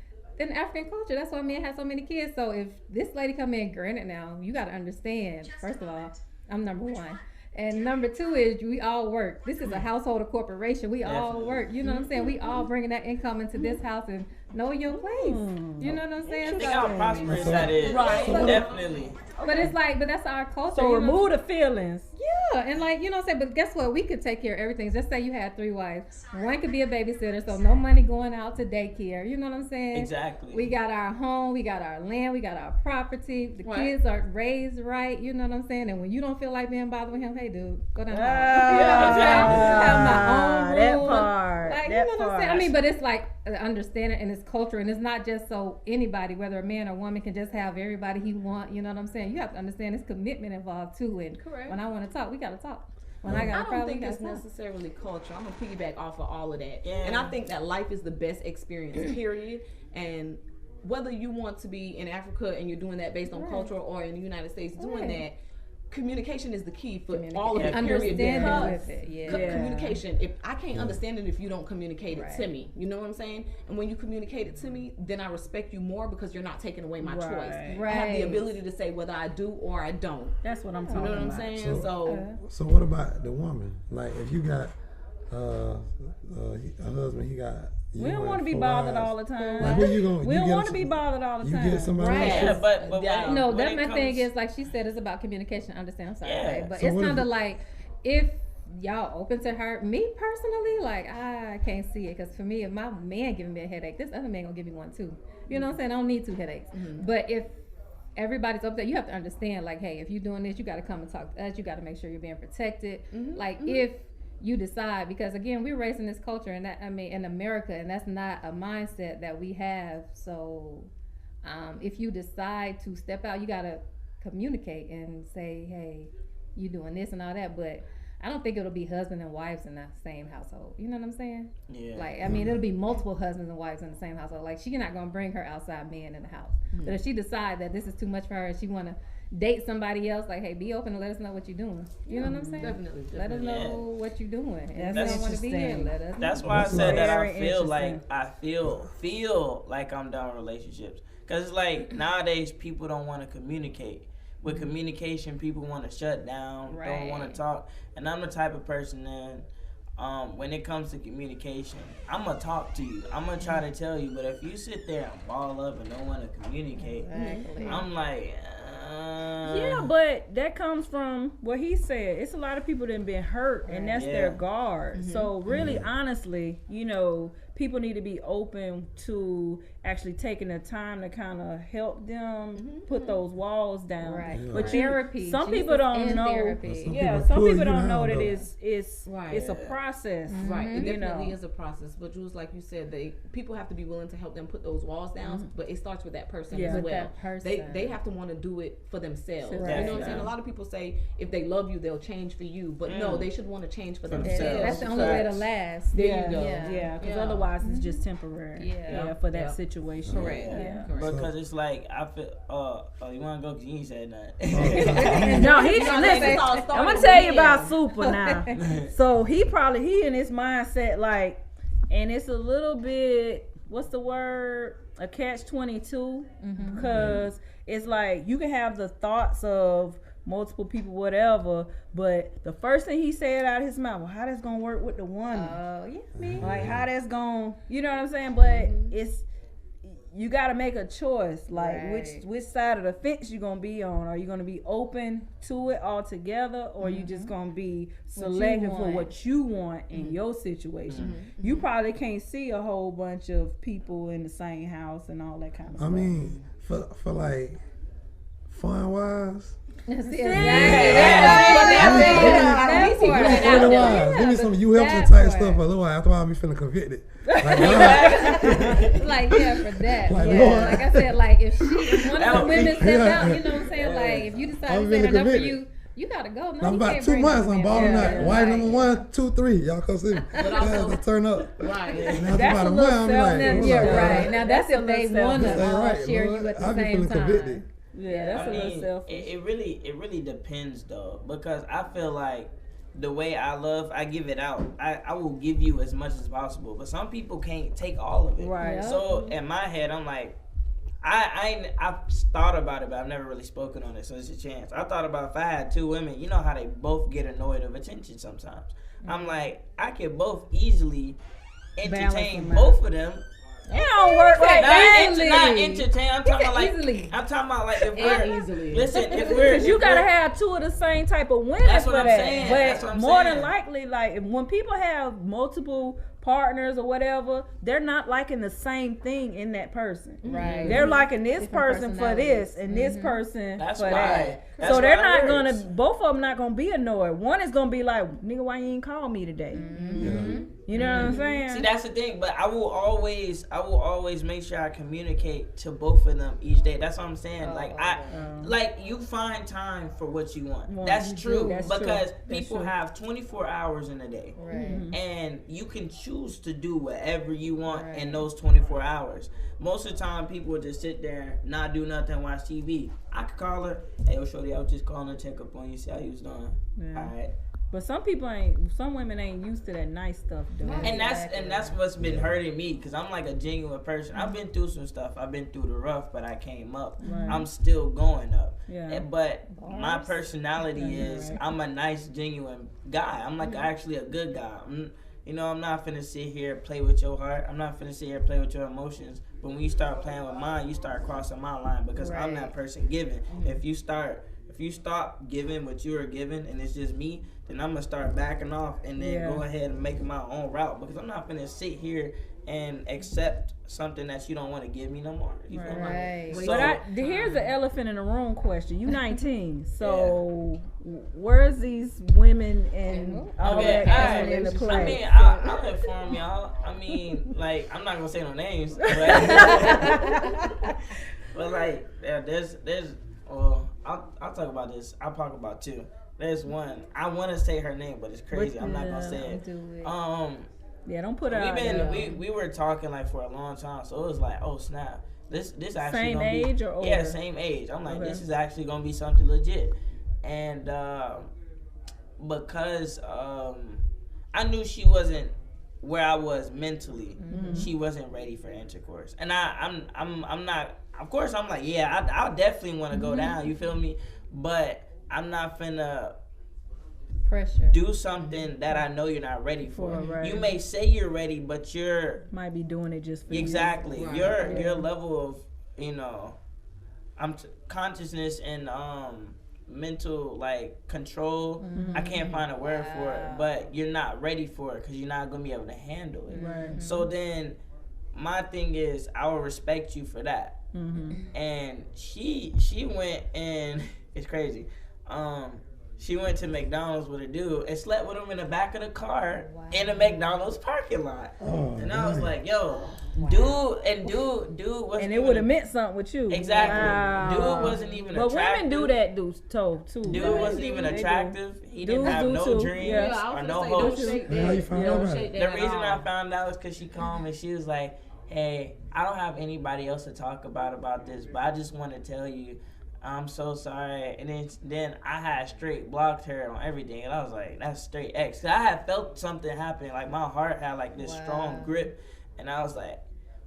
Speaker 3: in African culture, that's why men have so many kids. So if this lady come in, granted now, you got to understand, first of all, I'm number 1. And number 2 is we all work. This is a household, a corporation. We all work. You know what I'm saying? We all bringing that income into this house and know your place. You know what I'm saying?
Speaker 4: Think how prosperous that is.
Speaker 2: Right.
Speaker 4: Definitely.
Speaker 3: But it's like, but that's our culture.
Speaker 2: So remove the feelings.
Speaker 3: Yeah, and like, you know what I'm saying? But guess what? We could take care of everything. Just say you had 3 wives. One could be a babysitter, so no money going out to daycare. You know what I'm saying?
Speaker 4: Exactly.
Speaker 3: We got our home, we got our land, we got our property. The kids are raised right. You know what I'm saying? And when you don't feel like being bothered with him, hey, dude, go down the hall. You know what I'm saying? Have my own room.
Speaker 2: That part.
Speaker 3: Like, you know what I'm saying? I mean, but it's like understanding, and it's culture, and it's not just so anybody, whether a man or woman, can just have everybody he want. You know what I'm saying? You have to understand there's commitment involved too. And when I want to talk, we got to talk. When I
Speaker 6: don't think it's necessarily culture. I'm gonna piggyback off of all of that, and I think that life is the best experience. Period. And whether you want to be in Africa and you're doing that based on culture, or in the United States doing that, communication is the key for all of it.
Speaker 3: Understanding with it,
Speaker 6: communication. If I can't understand it, if you don't communicate it to me, you know what I'm saying? And when you communicate it to me, then I respect you more because you're not taking away my choice. I have the ability to say whether I do or I don't.
Speaker 2: That's what I'm talking about.
Speaker 6: You know what I'm saying?
Speaker 1: So what about the woman? Like, if you got a husband, he got
Speaker 2: We don't want to be bothered all the time.
Speaker 1: Like, where you going?
Speaker 2: We don't want to be bothered all the time.
Speaker 1: You get somebody
Speaker 3: Right.
Speaker 1: else.
Speaker 4: Yeah, but
Speaker 3: No,
Speaker 4: when
Speaker 3: that
Speaker 4: it
Speaker 3: my
Speaker 4: comes,
Speaker 3: thing is, like she said, it's about communication. Understand? I'm sorry,
Speaker 4: Yeah.
Speaker 3: but
Speaker 1: So
Speaker 3: it's
Speaker 1: what
Speaker 3: kind
Speaker 1: if
Speaker 3: of
Speaker 1: it-
Speaker 3: like if y'all open to her. Me personally, like I can't see it because for me, if my man giving me a headache, this other man gonna give me one too. You know what I'm saying? I don't need 2 headaches. But if everybody's up there, you have to understand, like, hey, if you're doing this, you got to come and talk to us. You got to make sure you're being protected. Like if you decide, because again, we're raised in this culture, and that, I mean, in America, and that's not a mindset that we have. So if you decide to step out, you got to communicate and say, hey, you doing this and all that. But I don't think it'll be husband and wives in the same household. You know what I'm saying?
Speaker 4: Yeah.
Speaker 3: Like, I mean, it'll be multiple husbands and wives in the same household. Like, she's not gonna bring her outside man in the house. But if she decide that this is too much for her and she wanna date somebody else, like, hey, be open and let us know what you're doing. You know what I'm saying?
Speaker 6: Definitely.
Speaker 3: Let us know
Speaker 4: Yeah.
Speaker 3: what you're doing. And if
Speaker 2: That's
Speaker 3: you don't want to be here,
Speaker 2: interesting.
Speaker 3: let us know.
Speaker 4: That's why I
Speaker 1: That's
Speaker 4: said that
Speaker 2: very
Speaker 4: I feel like
Speaker 2: interesting.
Speaker 4: I feel like I'm done with relationships. Cause it's like nowadays people don't want to communicate. With communication, people want to shut down, don't want
Speaker 3: Right.
Speaker 4: to talk. And I'm the type of person that, when it comes to communication, I'm gonna talk to you. I'm gonna try to tell you. But if you sit there and ball up and don't want to communicate,
Speaker 3: Exactly.
Speaker 4: I'm like,
Speaker 2: Yeah, but that comes from what he said. It's a lot of people that have been hurt, and that's their
Speaker 4: Yeah.
Speaker 2: guard. So really, honestly, you know, people need to be open to actually taking the time to kind of help them put those walls down.
Speaker 3: Right.
Speaker 1: Yeah.
Speaker 2: But
Speaker 3: Therapy.
Speaker 2: some
Speaker 3: Jesus
Speaker 2: people don't
Speaker 3: in
Speaker 2: know.
Speaker 3: therapy.
Speaker 1: Some
Speaker 2: Yeah,
Speaker 1: people
Speaker 2: some
Speaker 1: pull
Speaker 2: people
Speaker 1: you
Speaker 2: don't know
Speaker 1: down,
Speaker 2: that
Speaker 1: though.
Speaker 2: it's
Speaker 6: Right.
Speaker 2: it's a process.
Speaker 6: Right, it
Speaker 2: You
Speaker 6: definitely
Speaker 2: know.
Speaker 6: is a process. But Jules, like you said, people have to be willing to help them put those walls down. But it starts with that person
Speaker 2: Yeah.
Speaker 6: as
Speaker 2: With
Speaker 6: well.
Speaker 3: that person.
Speaker 6: They have to want to do it for themselves.
Speaker 2: Right.
Speaker 6: You know what I'm
Speaker 4: Yeah.
Speaker 6: saying? A lot of people say if they love you, they'll change for you. But no, they should want to change for themselves.
Speaker 3: That's the only way to last.
Speaker 6: There
Speaker 2: Yeah,
Speaker 6: you go.
Speaker 2: yeah, because
Speaker 6: Yeah.
Speaker 2: otherwise it's just temporary.
Speaker 3: Yeah.
Speaker 2: For that
Speaker 6: Yep.
Speaker 2: situation.
Speaker 6: Correct.
Speaker 2: Yeah.
Speaker 6: Correct.
Speaker 4: because it's like I feel. Oh, you wanna go? Cause you ain't said nothing.
Speaker 2: No, he
Speaker 6: This
Speaker 2: listen.
Speaker 6: all
Speaker 2: I'm
Speaker 6: started
Speaker 2: gonna tell you
Speaker 6: with
Speaker 2: about
Speaker 6: him.
Speaker 2: Super now. So he in his mindset like, and it's a little bit, what's the word? A catch-22 because it's like you can have the thoughts of multiple people, whatever, but the first thing he said out of his mouth, well, how that's gonna work with the woman?
Speaker 3: Yeah, man.
Speaker 2: Like how that's gonna, you know what I'm saying? But it's, you got to make a choice, like
Speaker 3: Right.
Speaker 2: which side of the fence you gonna be on. Are you gonna be open to it altogether, or you just gonna be selective for
Speaker 3: want.
Speaker 2: what you want in your situation? You probably can't see a whole bunch of people in the same house and all that kind of
Speaker 1: I
Speaker 2: stuff.
Speaker 1: mean, for like fun wise.
Speaker 3: Exactly.
Speaker 1: Give me some you help
Speaker 3: that
Speaker 1: some tight
Speaker 3: part.
Speaker 1: stuff for a little while. After a while, I'll be feeling convicted. Like, Lord,
Speaker 3: Like, yeah, for that.
Speaker 1: Like,
Speaker 3: yeah.
Speaker 1: Lord.
Speaker 3: Like I said, like if one of the women steps
Speaker 1: Yeah.
Speaker 3: out, you know what I'm saying? Like if you decide
Speaker 1: I'm
Speaker 3: to
Speaker 1: really
Speaker 3: stand up for
Speaker 1: committed.
Speaker 3: you gotta go. No,
Speaker 1: I'm
Speaker 3: you
Speaker 1: about
Speaker 3: can't
Speaker 1: 2
Speaker 3: bring
Speaker 1: months.
Speaker 3: no
Speaker 1: I'm
Speaker 3: man
Speaker 1: balling
Speaker 3: down.
Speaker 1: that. Wife
Speaker 3: Right.
Speaker 1: number 1, 2, 3. Y'all come see me.
Speaker 6: also-
Speaker 1: Let's turn up.
Speaker 6: Right.
Speaker 1: And after
Speaker 2: That's
Speaker 1: about
Speaker 2: a
Speaker 1: a
Speaker 2: little
Speaker 1: month, I'm like,
Speaker 2: self-
Speaker 1: hold
Speaker 3: Yeah,
Speaker 1: up,
Speaker 3: right. Now that's if they
Speaker 2: self-
Speaker 3: want
Speaker 1: This ain't
Speaker 3: to
Speaker 1: right,
Speaker 3: share
Speaker 1: Lord.
Speaker 3: you at the
Speaker 1: I be
Speaker 3: same
Speaker 1: feeling
Speaker 3: time.
Speaker 1: convicted.
Speaker 2: Yeah, that's a little
Speaker 4: mean,
Speaker 2: selfish.
Speaker 4: it really depends though, because I feel like the way I love, I give it out. I will give you as much as possible, but some people can't take all of it.
Speaker 2: Right.
Speaker 3: Yeah.
Speaker 4: So in my head, I'm like, I've thought about it, but I've never really spoken on it, so it's a chance. I thought about if I had 2 women, you know how they both get annoyed of attention sometimes. I'm like, I could both easily entertain
Speaker 2: them
Speaker 4: both of them.
Speaker 2: It don't work like that.
Speaker 4: Not entertain. I'm talking about like
Speaker 3: easily.
Speaker 4: I'm talking about like if we're
Speaker 6: Easily.
Speaker 4: listen, if we're
Speaker 2: Because you
Speaker 4: if
Speaker 2: gotta
Speaker 4: we're-
Speaker 2: have 2 of the same type of women
Speaker 4: That's
Speaker 2: for
Speaker 4: what I'm
Speaker 2: that.
Speaker 4: saying.
Speaker 2: But
Speaker 4: That's what I'm
Speaker 2: more
Speaker 4: saying.
Speaker 2: than likely, like when people have multiple partners or whatever, they're not liking the same thing in that person.
Speaker 3: Right.
Speaker 2: They're liking this
Speaker 3: Different
Speaker 2: person for this and this
Speaker 3: personalities.
Speaker 2: person
Speaker 4: That's
Speaker 2: for
Speaker 4: why.
Speaker 2: that.
Speaker 4: That's
Speaker 2: So they're
Speaker 4: why
Speaker 2: not
Speaker 4: it
Speaker 2: gonna.
Speaker 4: works.
Speaker 2: Both of them not gonna be annoyed. One is gonna be like, "Nigga, why you ain't call me today?" You know what I'm saying?
Speaker 4: See, that's the thing, but I will always make sure I communicate to both of them each day. That's what I'm saying. Like you find time for what you want. That's true.
Speaker 2: That's true.
Speaker 4: Because
Speaker 2: That's
Speaker 4: people
Speaker 2: true.
Speaker 4: have 24 hours in a day.
Speaker 3: Right.
Speaker 4: And you can choose to do whatever you want
Speaker 3: Right.
Speaker 4: in those 24 hours. Most of the time, people will just sit there, not do nothing, watch TV. I could call her, hey, yo, shorty, I was just calling to check up on you, see how you was doing.
Speaker 2: Yeah.
Speaker 4: All right.
Speaker 2: But some women ain't used to that nice stuff, dude.
Speaker 4: And that's what's been hurting me, because I'm like a genuine person. I've been through some stuff. I've been through the rough, but I came up.
Speaker 2: Right.
Speaker 4: I'm still going up.
Speaker 2: Yeah.
Speaker 4: But my personality is I'm a nice, genuine guy. I'm like actually a good guy. you know, I'm not finna sit here and play with your heart. I'm not finna sit here and play with your emotions. But when you start playing with mine, you start crossing my line because I'm that person giving. If you stop giving what you are giving and it's just me, then I'm gonna start backing off and then go ahead and make my own route because I'm not finna sit here and accept something that you don't want to give me no more. You feel me?
Speaker 2: So, but here's the elephant in the room question. You 19, so where's these women and all that coming into play?
Speaker 4: I mean, I'll inform y'all. I mean, like, I'm not gonna say no names, but like, there's. Well, I'll talk about this. I'll talk about two. There's one. I want to say her name, but it's crazy. I'm not gonna say it.
Speaker 2: Yeah, don't put her
Speaker 4: we were talking like for a long time, so it was like, oh snap, this actually
Speaker 2: same
Speaker 4: gonna
Speaker 2: age
Speaker 4: be,
Speaker 2: or older?
Speaker 4: Yeah, same age. I'm like, this is actually gonna be something legit, and because I knew she wasn't where I was mentally, she wasn't ready for intercourse, and I'm not. Of course, I'm like, yeah, I'll definitely want to go down. You feel me? But I'm not finna do something that I know you're not ready for. Right. You may say you're ready, but you're
Speaker 2: might be doing it just for
Speaker 4: exactly.
Speaker 2: you.
Speaker 4: Right. Your level of consciousness and mental like control. I can't find a word for it, but you're not ready for it because you're not gonna be able to handle it.
Speaker 2: Right.
Speaker 4: So then, my thing is, I will respect you for that. And she went and it's crazy. She went to McDonald's with a dude and slept with him in the back of the car in a McDonald's parking lot. And I was like, yo, dude wasn't.
Speaker 2: And it would have meant something with you.
Speaker 4: Exactly.
Speaker 2: Wow.
Speaker 4: Dude wasn't even
Speaker 2: but
Speaker 4: attractive.
Speaker 2: But women do that, too.
Speaker 4: Dude wasn't even attractive. He didn't have no dreams or no hopes.
Speaker 1: How you found out about it?
Speaker 4: The reason I found out was because she called me. She was like, hey, I don't have anybody else to talk about this, but I just want to tell you, I'm so sorry. And then I had straight blocked her on everything, and I was like, that's straight X. I had felt something happen, like my heart had like this strong grip, and I was like,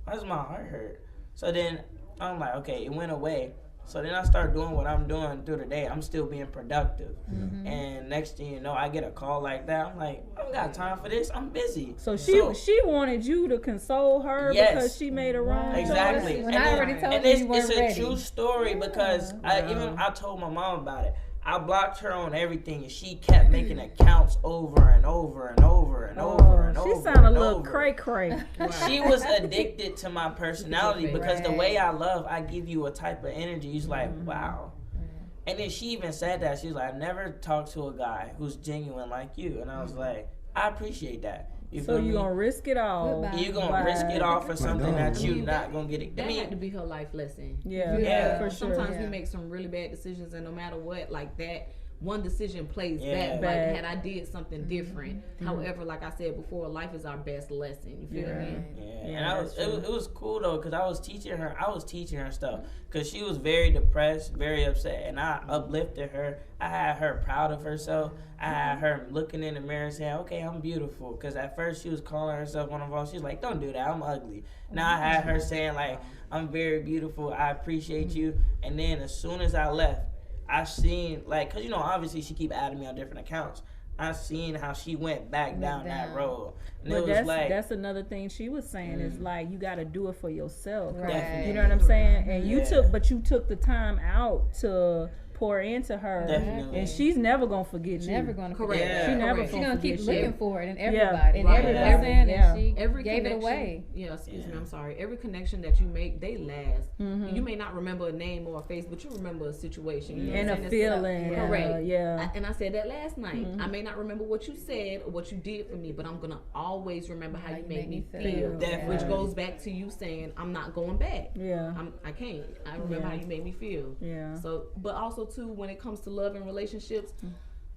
Speaker 4: why does my heart hurt? So then I'm like, okay, it went away. So then I start doing what I'm doing through the day. I'm still being productive. And next thing you know, I get a call like that. I'm like, I don't got time for this. I'm busy.
Speaker 2: So she wanted you to console her because she made a wrong choice.
Speaker 4: Exactly.
Speaker 3: When I already told you weren't ready.
Speaker 4: It's a true story because I told my mom about it. I blocked her on everything, and she kept making accounts over and over and over and over and over.
Speaker 2: She sounded a little cray-cray.
Speaker 4: She was addicted to my personality because the way I love, I give you a type of energy. It's like, wow. And then she even said that. She was like, I never talked to a guy who's genuine like you. And I was like, I appreciate that.
Speaker 2: So you gonna risk it all?
Speaker 4: You gonna risk it all for something that you not gonna get it.
Speaker 6: That had to be her life lesson.
Speaker 2: Yeah, for sure.
Speaker 6: Sometimes we make some really bad decisions, and no matter what, like that one decision plays back. Like had I did something different. However, like I said before, life is our best lesson. You feel me?
Speaker 4: Yeah. And it was cool though, because I was teaching her stuff, because she was very depressed, very upset, and I uplifted her. I had her proud of herself. I had her looking in the mirror and saying, okay, I'm beautiful. Because at first she was calling herself one of all. She's like, don't do that, I'm ugly. Now I had her saying like, I'm very beautiful, I appreciate you. And then as soon as I left, I seen, like, because, you know, obviously she keep adding me on different accounts. I seen how she went back down that road. And
Speaker 2: but
Speaker 4: it was
Speaker 2: that's another thing she was saying is like, you got to do it for yourself.
Speaker 4: Right.
Speaker 2: You know what I'm saying? And you took the time out to pour into her.
Speaker 4: Definitely.
Speaker 2: And she's never going to forget you.
Speaker 3: Never going to forget.
Speaker 4: Yeah.
Speaker 3: She
Speaker 2: never
Speaker 3: She's going to keep looking for it in everybody.
Speaker 2: Yeah.
Speaker 3: In every person. And she
Speaker 6: every
Speaker 3: gave it away.
Speaker 6: Yeah, excuse me, I'm sorry. Every connection that you make, they last. You may not remember a name or a face, but you remember a situation. You know
Speaker 2: and a feeling.
Speaker 6: Correct.
Speaker 2: Yeah.
Speaker 6: And I said that last night. I may not remember what you said or what you did for me, but I'm going to always remember how you made me feel. Which goes back to you saying, I'm not going back.
Speaker 2: Yeah.
Speaker 6: I can't. I remember how you made me feel.
Speaker 2: Yeah.
Speaker 6: So, but also too, when it comes to love and relationships,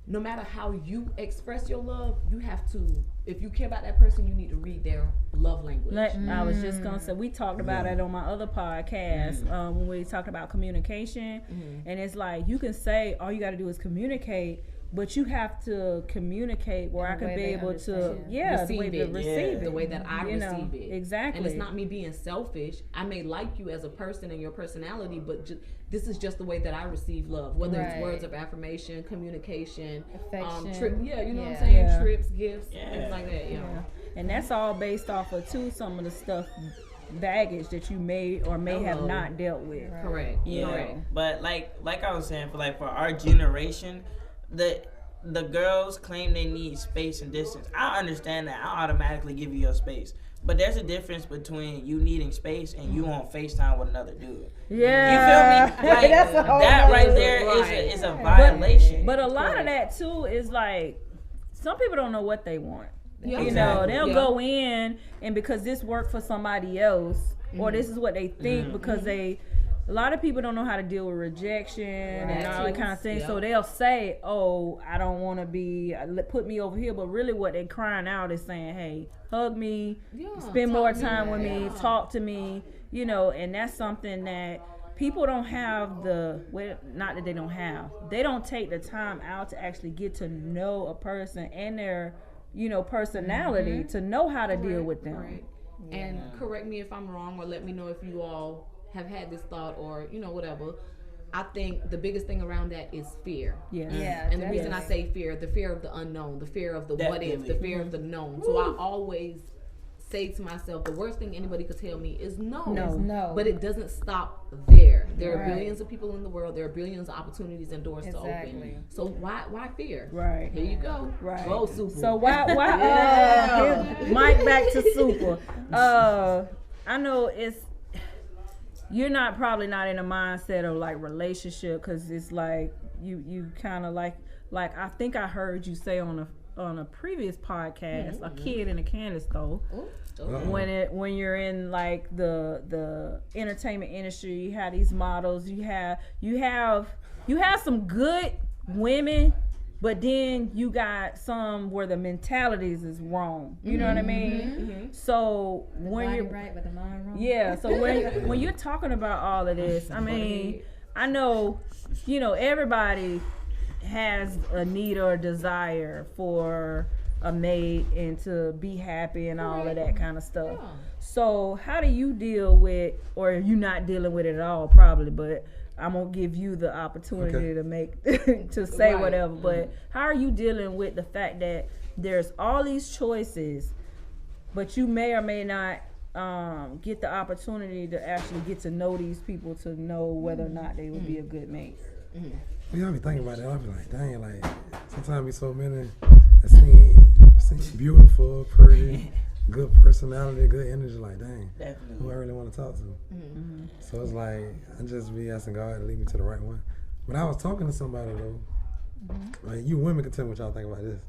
Speaker 6: no matter how you express your love, you have to, if you care about that person, you need to read their love language.
Speaker 2: I was just gonna say, we talked about it on my other podcast when we talked about communication, and it's like, you can say all you got to do is communicate, but you have to communicate where I can be able to, receive it,
Speaker 6: the way that I receive it.
Speaker 2: Exactly.
Speaker 6: And it's not me being selfish. I may like you as a person and your personality, but this is just the way that I receive love, whether it's words of affirmation, communication,
Speaker 3: affection.
Speaker 6: you know what I'm saying? Trips, gifts, things like that.
Speaker 2: And that's all based off of some of the stuff, baggage that you may or may have not dealt with.
Speaker 6: Correct.
Speaker 4: Yeah.
Speaker 6: Correct.
Speaker 4: But like I was saying, for our generation, the girls claim they need space and distance. I understand that. I automatically give you your space. But there's a difference between you needing space and you on FaceTime with another dude.
Speaker 2: Yeah.
Speaker 4: You feel me? Like, that right there is a violation.
Speaker 2: But a lot of that too is like, some people don't know what they want. You know, they'll go in, and because this worked for somebody else, or this is what they think, because a lot of people don't know how to deal with rejection and all that kind of thing. So they'll say, "Oh, I don't want to be, put me over here," but really what they're crying out is saying, "Hey, hug me, spend more time with me, talk to me," you know. And that's something that people don't have not that they don't take the time out to actually get to know a person and their personality to know how to deal with them.
Speaker 6: Right. And correct me if I'm wrong, or let me know if you all have had this thought, or whatever. I think the biggest thing around that is fear. And the reason I say fear, the fear of the unknown, the fear of the what if, the fear of the known. So I always say to myself, the worst thing anybody could tell me is no. But it doesn't stop there. There are billions of people in the world. There are billions of opportunities and doors to open. So why fear?
Speaker 2: Right.
Speaker 6: Here you go.
Speaker 2: Right.
Speaker 6: Go Super.
Speaker 2: So why Mike back to Super. I know you're probably not in a mindset of like relationship, because it's like you kind of like I think I heard you say on a previous podcast, a kid in a candy store. When you're in like the entertainment industry, you have these models, you have some good women, but then you got some where the mentalities is wrong. You know what I mean? So when you're
Speaker 3: right, but the mind wrong.
Speaker 2: Yeah. So when you're talking about all of this, I mean, I know, everybody has a need or a desire for a mate and to be happy and all of that kind of stuff. So how do you deal with, or you're not dealing with it at all probably, but I'm gonna give you the opportunity to make to say whatever. But how are you dealing with the fact that there's all these choices, but you may or may not get the opportunity to actually get to know these people to know whether or not they would be a good mate?
Speaker 1: I be thinking about that. I be like, dang, like sometimes be so many that seem beautiful, pretty, good personality, good energy. Like, dang, who I really want to talk to. So it's like I just be asking God to lead me to the right one. But I was talking to somebody though. Like, you women can tell me what y'all think about this.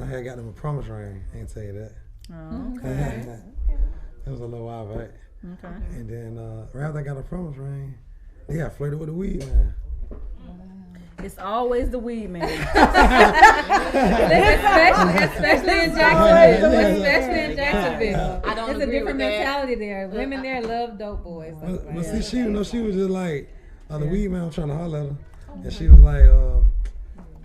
Speaker 1: I had got them a promise ring. I ain't tell you that.
Speaker 2: Oh, okay.
Speaker 1: It was a little while back.
Speaker 2: Okay.
Speaker 1: And then right after I got a promise ring, they got flirted with the weed man.
Speaker 2: It's always the weed man.
Speaker 3: especially in Jacksonville.
Speaker 6: I don't
Speaker 3: It's a
Speaker 6: agree
Speaker 3: different
Speaker 6: with that.
Speaker 3: mentality there. Women there love dope boys.
Speaker 1: But see, she was just like, the weed man was trying to holler at her. And she was like,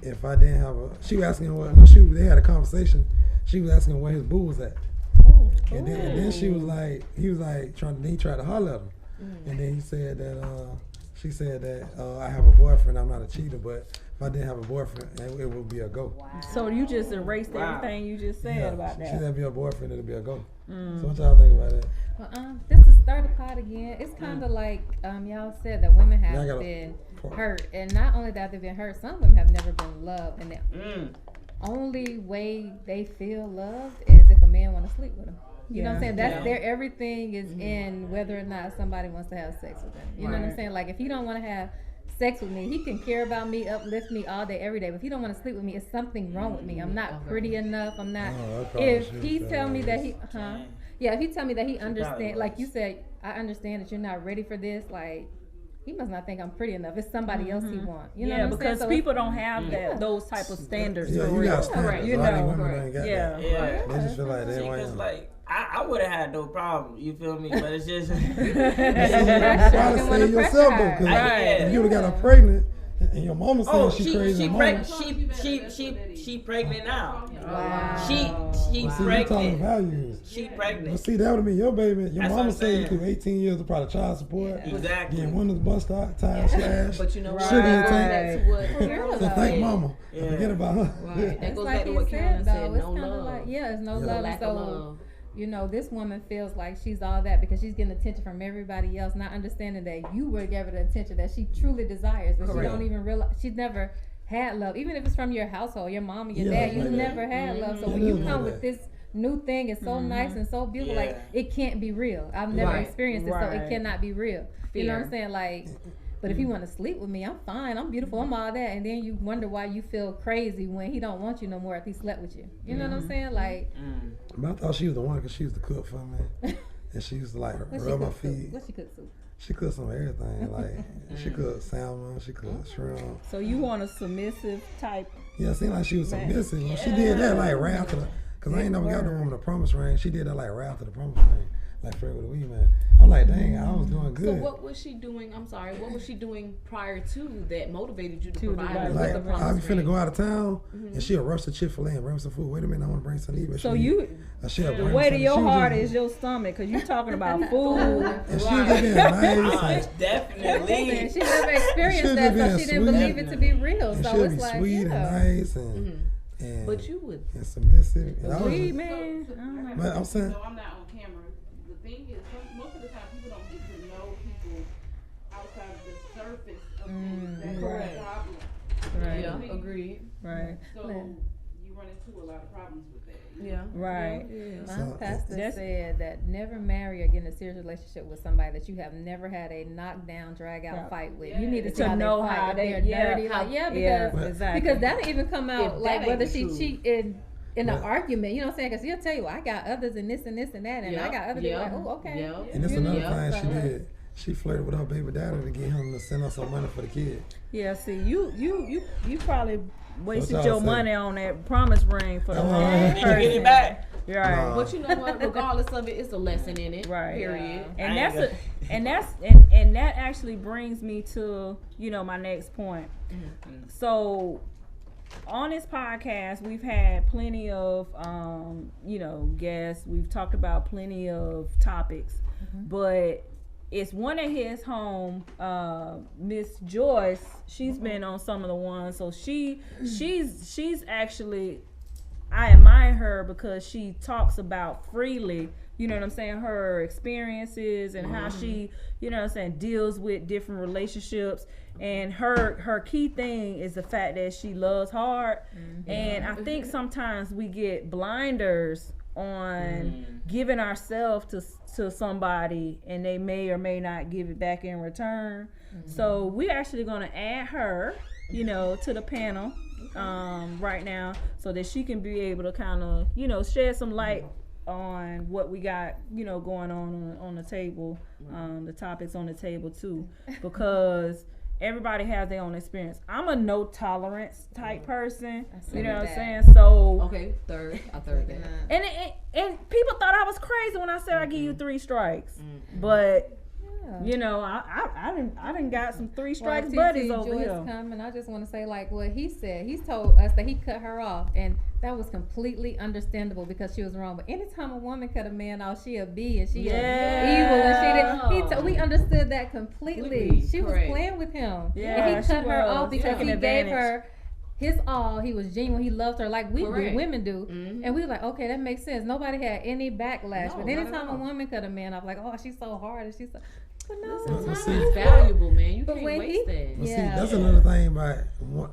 Speaker 1: if I didn't have she was asking him they had a conversation. She was asking him where his boo was at. And then she was like, he tried to holler at her. And then he said that, she said that I have a boyfriend, I'm not a cheater, but if I didn't have a boyfriend, it would be a go.
Speaker 3: Wow.
Speaker 2: So you just erased everything you just said about
Speaker 1: She
Speaker 2: that.
Speaker 1: said be a boyfriend, it'll be a go. So what y'all think about that?
Speaker 3: Well, this is Stir the Pot again. It's kind of like y'all said that women have been hurt, and not only that they've been hurt, some women have never been loved, and the only way they feel loved is if a man want to sleep with them. You know what I'm saying? That's their everything is in whether or not somebody wants to have sex with them. You know what I'm saying? Like, if he don't want to have sex with me, he can care about me, uplift me all day, every day. But if he don't want to sleep with me, it's something wrong with me. I'm not pretty enough. I'm not. If he tell me that if he tell me that he understand, like you said, I understand that you're not ready for this. Like, he must not think I'm pretty enough. It's somebody else he want. You know what I'm saying?
Speaker 2: Because people don't have those type of standards.
Speaker 1: Yeah, you got standards.
Speaker 2: You know,
Speaker 1: a lot of women ain't got that.
Speaker 4: Yeah.
Speaker 1: They just feel like they
Speaker 4: Because
Speaker 1: want.
Speaker 4: like I would have had no problem. You feel me? But it's just
Speaker 1: You probably say yourself though, because
Speaker 4: Right.
Speaker 1: if you would have got her pregnant, And your mama saying she crazy.
Speaker 4: She pregnant now.
Speaker 3: Wow.
Speaker 4: She
Speaker 1: See, you talking
Speaker 4: pregnant.
Speaker 1: values.
Speaker 4: She pregnant.
Speaker 1: But see, that would mean your baby. Your
Speaker 4: That's
Speaker 1: mama
Speaker 4: what I'm
Speaker 1: say you
Speaker 4: saying.
Speaker 1: through 18 years of probably child support.
Speaker 4: Exactly.
Speaker 1: Getting windows bust out, tire slash.
Speaker 6: But you know what?
Speaker 1: Sugar
Speaker 6: That goes
Speaker 1: tank.
Speaker 6: back to what
Speaker 3: For real,
Speaker 6: Carolyn
Speaker 1: So
Speaker 3: though.
Speaker 1: thank
Speaker 6: said.
Speaker 1: mama.
Speaker 4: Yeah.
Speaker 1: Forget about her.
Speaker 6: Right. That
Speaker 3: It's
Speaker 6: goes
Speaker 3: like
Speaker 6: back to
Speaker 3: you
Speaker 6: what Carolyn
Speaker 3: said,
Speaker 6: said.
Speaker 3: though. It's
Speaker 6: No
Speaker 3: kind of
Speaker 6: love.
Speaker 3: like, it's no
Speaker 1: Yeah.
Speaker 3: love.
Speaker 6: Lack
Speaker 3: So,
Speaker 6: of love.
Speaker 3: you know, this woman feels like she's all that because she's getting attention from everybody else, not understanding that you would give her the attention that she truly desires, but she
Speaker 6: Correct.
Speaker 3: don't even realize she's never had love, even if it's from your household, your mom and your
Speaker 1: Yeah,
Speaker 3: dad. You
Speaker 1: like
Speaker 3: never had love. So
Speaker 1: Yeah,
Speaker 3: when
Speaker 1: it
Speaker 3: you
Speaker 1: is
Speaker 3: come
Speaker 1: like
Speaker 3: with
Speaker 1: that.
Speaker 3: this new thing, it's so nice and so beautiful.
Speaker 4: Yeah.
Speaker 3: Like it can't be real. I've never
Speaker 6: Right.
Speaker 3: experienced it, so
Speaker 2: Right.
Speaker 3: it cannot be real. You know what I'm
Speaker 6: Fear.
Speaker 3: saying? Like. But if you want to sleep with me, I'm fine. I'm beautiful. I'm all that. And then you wonder why you feel crazy when he don't want you no more if he slept with you. You know what I'm saying? Like,
Speaker 1: But I thought she was the one because she used to cook for me. And she used to like
Speaker 3: what she
Speaker 1: rub my
Speaker 3: cook?
Speaker 1: feet.
Speaker 3: What she cook soup?
Speaker 1: She cooked some of everything. Like she cooked salmon, she cooked shrimp.
Speaker 2: So you want a submissive type?
Speaker 1: Yeah, it seemed like she was submissive. Well, she did that like right after the, cause I ain't never got the woman the promise ring. She did that like right after the promise ring, like Fred with the Wee Man. I'm like, dang, I was doing
Speaker 6: So
Speaker 1: good.
Speaker 6: what was she doing? I'm sorry. What was she doing prior to that motivated you to
Speaker 2: To
Speaker 6: provide
Speaker 2: the-
Speaker 6: her
Speaker 1: Like
Speaker 6: with the
Speaker 1: I be
Speaker 6: promise
Speaker 1: finna
Speaker 6: ring?
Speaker 1: go out of town, and she'll rush to Chick-fil-A and bring me some food. Wait a minute, I want to bring something to eat. But
Speaker 2: So
Speaker 1: she'll
Speaker 2: you,
Speaker 1: eat. She'll
Speaker 2: the
Speaker 1: bring
Speaker 2: weight of
Speaker 1: something.
Speaker 2: your
Speaker 1: She was
Speaker 2: heart
Speaker 1: just-
Speaker 2: is your stomach, cause you talking about food.
Speaker 1: And she'll get being nice.
Speaker 3: And
Speaker 4: Definitely.
Speaker 3: she never experienced
Speaker 1: She'll
Speaker 3: that,
Speaker 1: be
Speaker 3: so
Speaker 1: being
Speaker 3: she didn't
Speaker 1: sweet.
Speaker 3: believe it to be real.
Speaker 1: And
Speaker 3: So
Speaker 1: she'll
Speaker 3: it's
Speaker 1: be
Speaker 3: like,
Speaker 1: sweet
Speaker 3: yeah.
Speaker 1: and nice and
Speaker 6: But you would.
Speaker 1: and submissive. And I was
Speaker 2: Weed,
Speaker 1: just,
Speaker 2: man. I don't know.
Speaker 1: but I'm saying,
Speaker 7: So I'm not on camera. The thing is, most of the time people don't get to know people outside of the surface of things. That's
Speaker 2: Correct.
Speaker 7: the problem.
Speaker 2: Right.
Speaker 6: Yeah, agreed.
Speaker 2: Right.
Speaker 7: So you run into a lot of problems with that.
Speaker 6: Yeah.
Speaker 2: Right.
Speaker 3: My
Speaker 1: So,
Speaker 3: pastor
Speaker 2: that's-
Speaker 3: said that never marry or get in a serious relationship with somebody that you have never had a knockdown, drag out
Speaker 2: Yeah.
Speaker 3: fight with.
Speaker 7: Yeah.
Speaker 3: You need to see
Speaker 2: To
Speaker 3: how
Speaker 2: know
Speaker 3: they fight.
Speaker 2: how
Speaker 3: If
Speaker 2: they-
Speaker 3: they're
Speaker 2: yeah,
Speaker 3: dirty.
Speaker 6: how-
Speaker 3: Like, yeah,
Speaker 2: Yeah,
Speaker 3: because
Speaker 2: exactly.
Speaker 3: because that'll even come out
Speaker 6: If
Speaker 3: like
Speaker 6: that
Speaker 3: whether
Speaker 6: ain't
Speaker 3: she
Speaker 6: true.
Speaker 3: cheat in an
Speaker 1: Right.
Speaker 3: argument. You know what I'm saying? Because he'll tell you, I got others and this and this and that, and I got other people. Like, oh, okay.
Speaker 6: Yep.
Speaker 1: and this
Speaker 3: You
Speaker 1: another
Speaker 3: know,
Speaker 1: thing she
Speaker 3: so-
Speaker 1: did. She flirted with her baby daddy to get him to send her some money for the kid.
Speaker 2: Yeah. See, you probably wasted
Speaker 1: y'all
Speaker 2: your
Speaker 1: say?
Speaker 2: money on that promise ring for the
Speaker 1: Oh,
Speaker 2: wrong
Speaker 1: yeah.
Speaker 4: Did you get it back?
Speaker 2: Right.
Speaker 1: Nah.
Speaker 6: But you know what? Regardless of it, it's a lesson in it.
Speaker 2: Right.
Speaker 6: Period.
Speaker 2: And
Speaker 4: I ain't
Speaker 2: that's
Speaker 4: got-
Speaker 2: and that actually brings me to my next point. So on this podcast we've had plenty of guests. We've talked about plenty of topics, but it's one that hits home. Miss Joyce, she's been on some of the ones, so she's actually, I admire her because she talks about freely, you know what I'm saying, her experiences and how she, you know what I'm saying, deals with different relationships. And her key thing is the fact that she loves hard. And I think sometimes we get blinders on giving ourselves to somebody and they may or may not give it back in return. So we're actually going to add her, to the panel right now so that she can be able to kind of, shed some light on what we got, going on the table, the topics on the table too, because everybody has their own experience. I'm a no tolerance type person, you know what I'm saying? So
Speaker 6: Okay, I third that.
Speaker 2: and people thought I was crazy when I said I give you 3 strikes, but I didn't got some 3 strikes buddies over
Speaker 3: Joyce
Speaker 2: here.
Speaker 3: coming, I just want to say like what he said. He's told us that he cut her off, and that was completely understandable because she was wrong. But anytime a woman cut a man off, she a B and she evil, and she didn't. We understood that completely.
Speaker 6: Agreed,
Speaker 3: She was
Speaker 6: correct.
Speaker 3: playing with him,
Speaker 2: Yeah,
Speaker 3: and he
Speaker 2: she
Speaker 3: cut her
Speaker 2: was.
Speaker 3: off because
Speaker 2: Taking
Speaker 3: he
Speaker 2: advantage.
Speaker 3: gave her his all. He was genuine. He loved her like we
Speaker 6: Correct.
Speaker 3: do, women do.
Speaker 6: Mhm.
Speaker 3: And we were like, okay, that makes sense. Nobody had any backlash.
Speaker 6: No,
Speaker 3: but
Speaker 6: not at
Speaker 3: anytime a
Speaker 6: all.
Speaker 3: woman cut a man off, like, oh, she's so hard and she's so. But no,
Speaker 1: But
Speaker 6: Time
Speaker 1: see-
Speaker 6: is valuable, man. You
Speaker 3: But
Speaker 6: can't
Speaker 3: when
Speaker 6: waste that.
Speaker 1: But see,
Speaker 3: Yeah.
Speaker 1: that's another thing about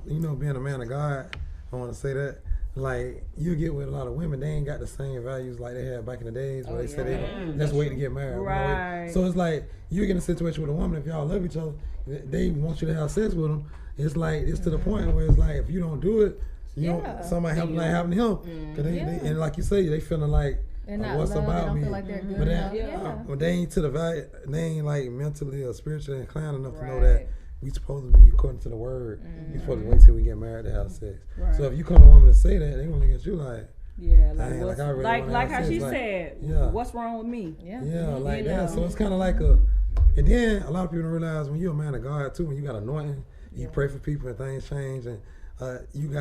Speaker 1: being a man of God. I want to say that. Like, you get with a lot of women, they ain't got the same values like they had back in the days where they said let's wait to get married.
Speaker 2: Right.
Speaker 1: So it's like you get in a situation with a woman, if y'all love each other, they want you to have sex with them. It's like it's to the point where it's like if you don't do it, somebody happen to him. 'Cause they, and like you say, they feeling like
Speaker 3: they're not
Speaker 1: what's
Speaker 3: loved, they
Speaker 1: about
Speaker 3: don't
Speaker 1: me.
Speaker 3: feel like they're good
Speaker 1: But
Speaker 3: enough.
Speaker 1: then, but they ain't to the value. They ain't like mentally or spiritually inclined enough to know
Speaker 3: Right.
Speaker 1: that we supposed to be according to the word. We supposed to wait till we get married to have sex.
Speaker 2: Right.
Speaker 1: So if you come to a woman to say that, they gonna look at you like,
Speaker 2: Yeah, like
Speaker 1: Dang,
Speaker 2: what's,
Speaker 1: like I really
Speaker 2: like,
Speaker 1: wanna
Speaker 2: like
Speaker 1: have
Speaker 2: how she
Speaker 1: sex, like,
Speaker 2: said,
Speaker 1: yeah.
Speaker 2: what's wrong with me?
Speaker 3: Yeah.
Speaker 1: like
Speaker 2: You
Speaker 1: that.
Speaker 2: know.
Speaker 1: So it's kind of like a, and then a lot of people don't realize when you're a man of God too, when you got anointing, You pray for people and things change, and you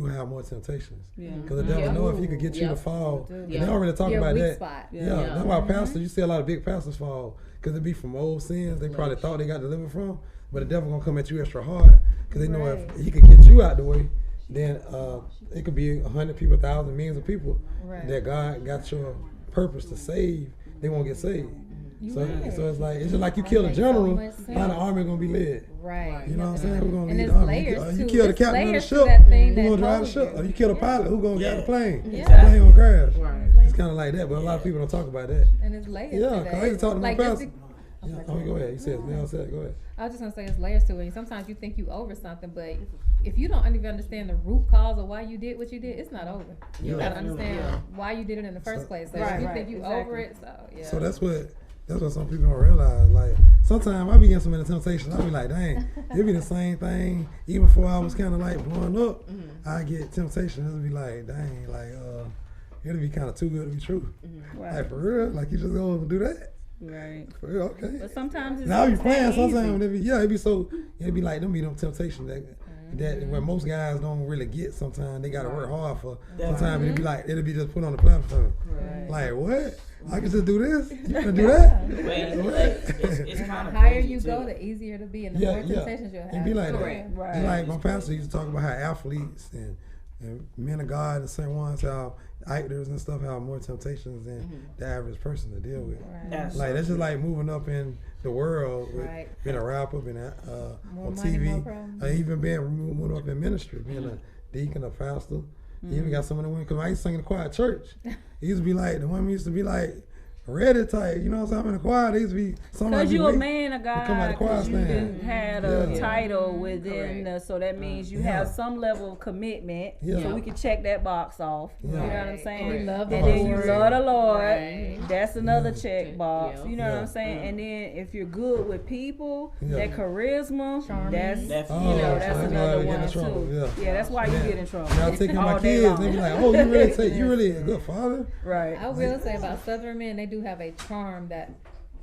Speaker 1: have more temptations.
Speaker 2: Yeah.
Speaker 1: Because the devil know if he could get you to fall. And they already talk
Speaker 3: Your
Speaker 1: about
Speaker 3: weak
Speaker 1: that.
Speaker 3: spot.
Speaker 1: Yeah, that's why pastors, you see a lot of big pastors fall because it be from old sins they probably thought they got delivered from, but the devil gonna come at you extra hard because they know if he could get you out the way, then it could be 100 people, 1,000, millions of people that God got your purpose to save. They won't get saved. So it's like it's just like you kill a general, how the army gonna be led?
Speaker 3: Right.
Speaker 1: You know what I'm saying? Who's gonna
Speaker 3: And
Speaker 1: lead
Speaker 3: it's
Speaker 1: the army?
Speaker 3: layers,
Speaker 1: You
Speaker 3: too.
Speaker 1: kill the
Speaker 3: It's
Speaker 1: captain of the
Speaker 3: layers to
Speaker 1: ship,
Speaker 3: that thing
Speaker 1: who gonna
Speaker 3: that
Speaker 1: drive the
Speaker 3: holds
Speaker 1: ship?
Speaker 3: you.
Speaker 1: Or you kill the pilot, who gonna get the plane?
Speaker 3: Yeah.
Speaker 1: The plane gonna crash.
Speaker 6: Right.
Speaker 1: It's kind of like that, but a lot of people don't talk about that.
Speaker 3: And it's layers
Speaker 1: Yeah,
Speaker 3: to
Speaker 1: because
Speaker 3: that.
Speaker 1: I used to talk to my
Speaker 3: Like,
Speaker 1: pastor.
Speaker 3: just
Speaker 1: Yeah, go ahead. You said, Mel said, go ahead.
Speaker 3: I was just gonna say it's layers to it. And sometimes you think you over something, but if you don't even understand the root cause of why you did what you did, it's not over. You gotta understand why you did it in the first place. So if you think you over it,
Speaker 1: So that's what some people don't realize. Like sometimes I be getting so many temptations. I be like, dang, it be the same thing. Even before I was kind of like blowing up, I get temptations. It'll be like, dang, like it'll be kind of too good to be true. Like for real, like you just gonna do that.
Speaker 2: Right.
Speaker 1: For real, okay.
Speaker 2: But sometimes it's
Speaker 1: Now I be
Speaker 2: it's
Speaker 1: playing
Speaker 2: that
Speaker 1: sometimes.
Speaker 2: easy.
Speaker 1: It'd be so. It'd be like them temptations that where most guys don't really get. Sometimes they gotta work hard for. Sometimes it'll be just put on the platform.
Speaker 2: Right.
Speaker 1: Like what? I can just do this. You can do that.
Speaker 4: It's
Speaker 3: the
Speaker 4: kind of
Speaker 3: higher you go, the easier to be, and the more
Speaker 1: Yeah.
Speaker 3: temptations you'll have.
Speaker 1: It be like that.
Speaker 2: Right.
Speaker 1: It's like my pastor used to talk about how athletes and men of God and certain ones, how actors and stuff have more temptations than the average person to deal with.
Speaker 3: Right.
Speaker 1: Like that's just like moving up in the world, with being a rapper, being
Speaker 3: More
Speaker 1: on
Speaker 3: money,
Speaker 1: TV,
Speaker 3: more problems.
Speaker 1: even being moving up in ministry, being a deacon, a pastor. You even got some of the women, because I used to sing in the choir at church. It used to be like, the women used to be like, ready type, you know what I'm saying? I'm in the choir, they used to be somebody.
Speaker 2: Because you a man of God,
Speaker 1: come out the choir
Speaker 2: because you
Speaker 1: stand.
Speaker 2: didn't had a title within, so that means you have
Speaker 1: Yeah.
Speaker 2: some level of commitment.
Speaker 1: Yeah.
Speaker 2: So we can check that box off.
Speaker 1: Yeah.
Speaker 2: You know what I'm saying?
Speaker 3: And we love the
Speaker 2: And then you
Speaker 3: Lord.
Speaker 2: love the Lord.
Speaker 6: Right.
Speaker 2: That's another check box.
Speaker 6: Yeah.
Speaker 2: You know what
Speaker 1: Yeah.
Speaker 2: I'm saying? And then if you're good with people,
Speaker 1: Yeah.
Speaker 2: that charisma,
Speaker 3: Charming.
Speaker 2: that's
Speaker 4: Definitely.
Speaker 2: you know
Speaker 1: Oh,
Speaker 2: that's
Speaker 1: so that's
Speaker 2: another
Speaker 1: why they get in
Speaker 2: one
Speaker 1: trouble,
Speaker 2: too.
Speaker 1: yeah.
Speaker 2: That's why you get in trouble.
Speaker 1: Now taking my
Speaker 2: All day
Speaker 1: kids,
Speaker 2: long.
Speaker 1: they be like, oh, you really a good father?
Speaker 2: Right.
Speaker 3: I will say about Southern men, they do have a charm that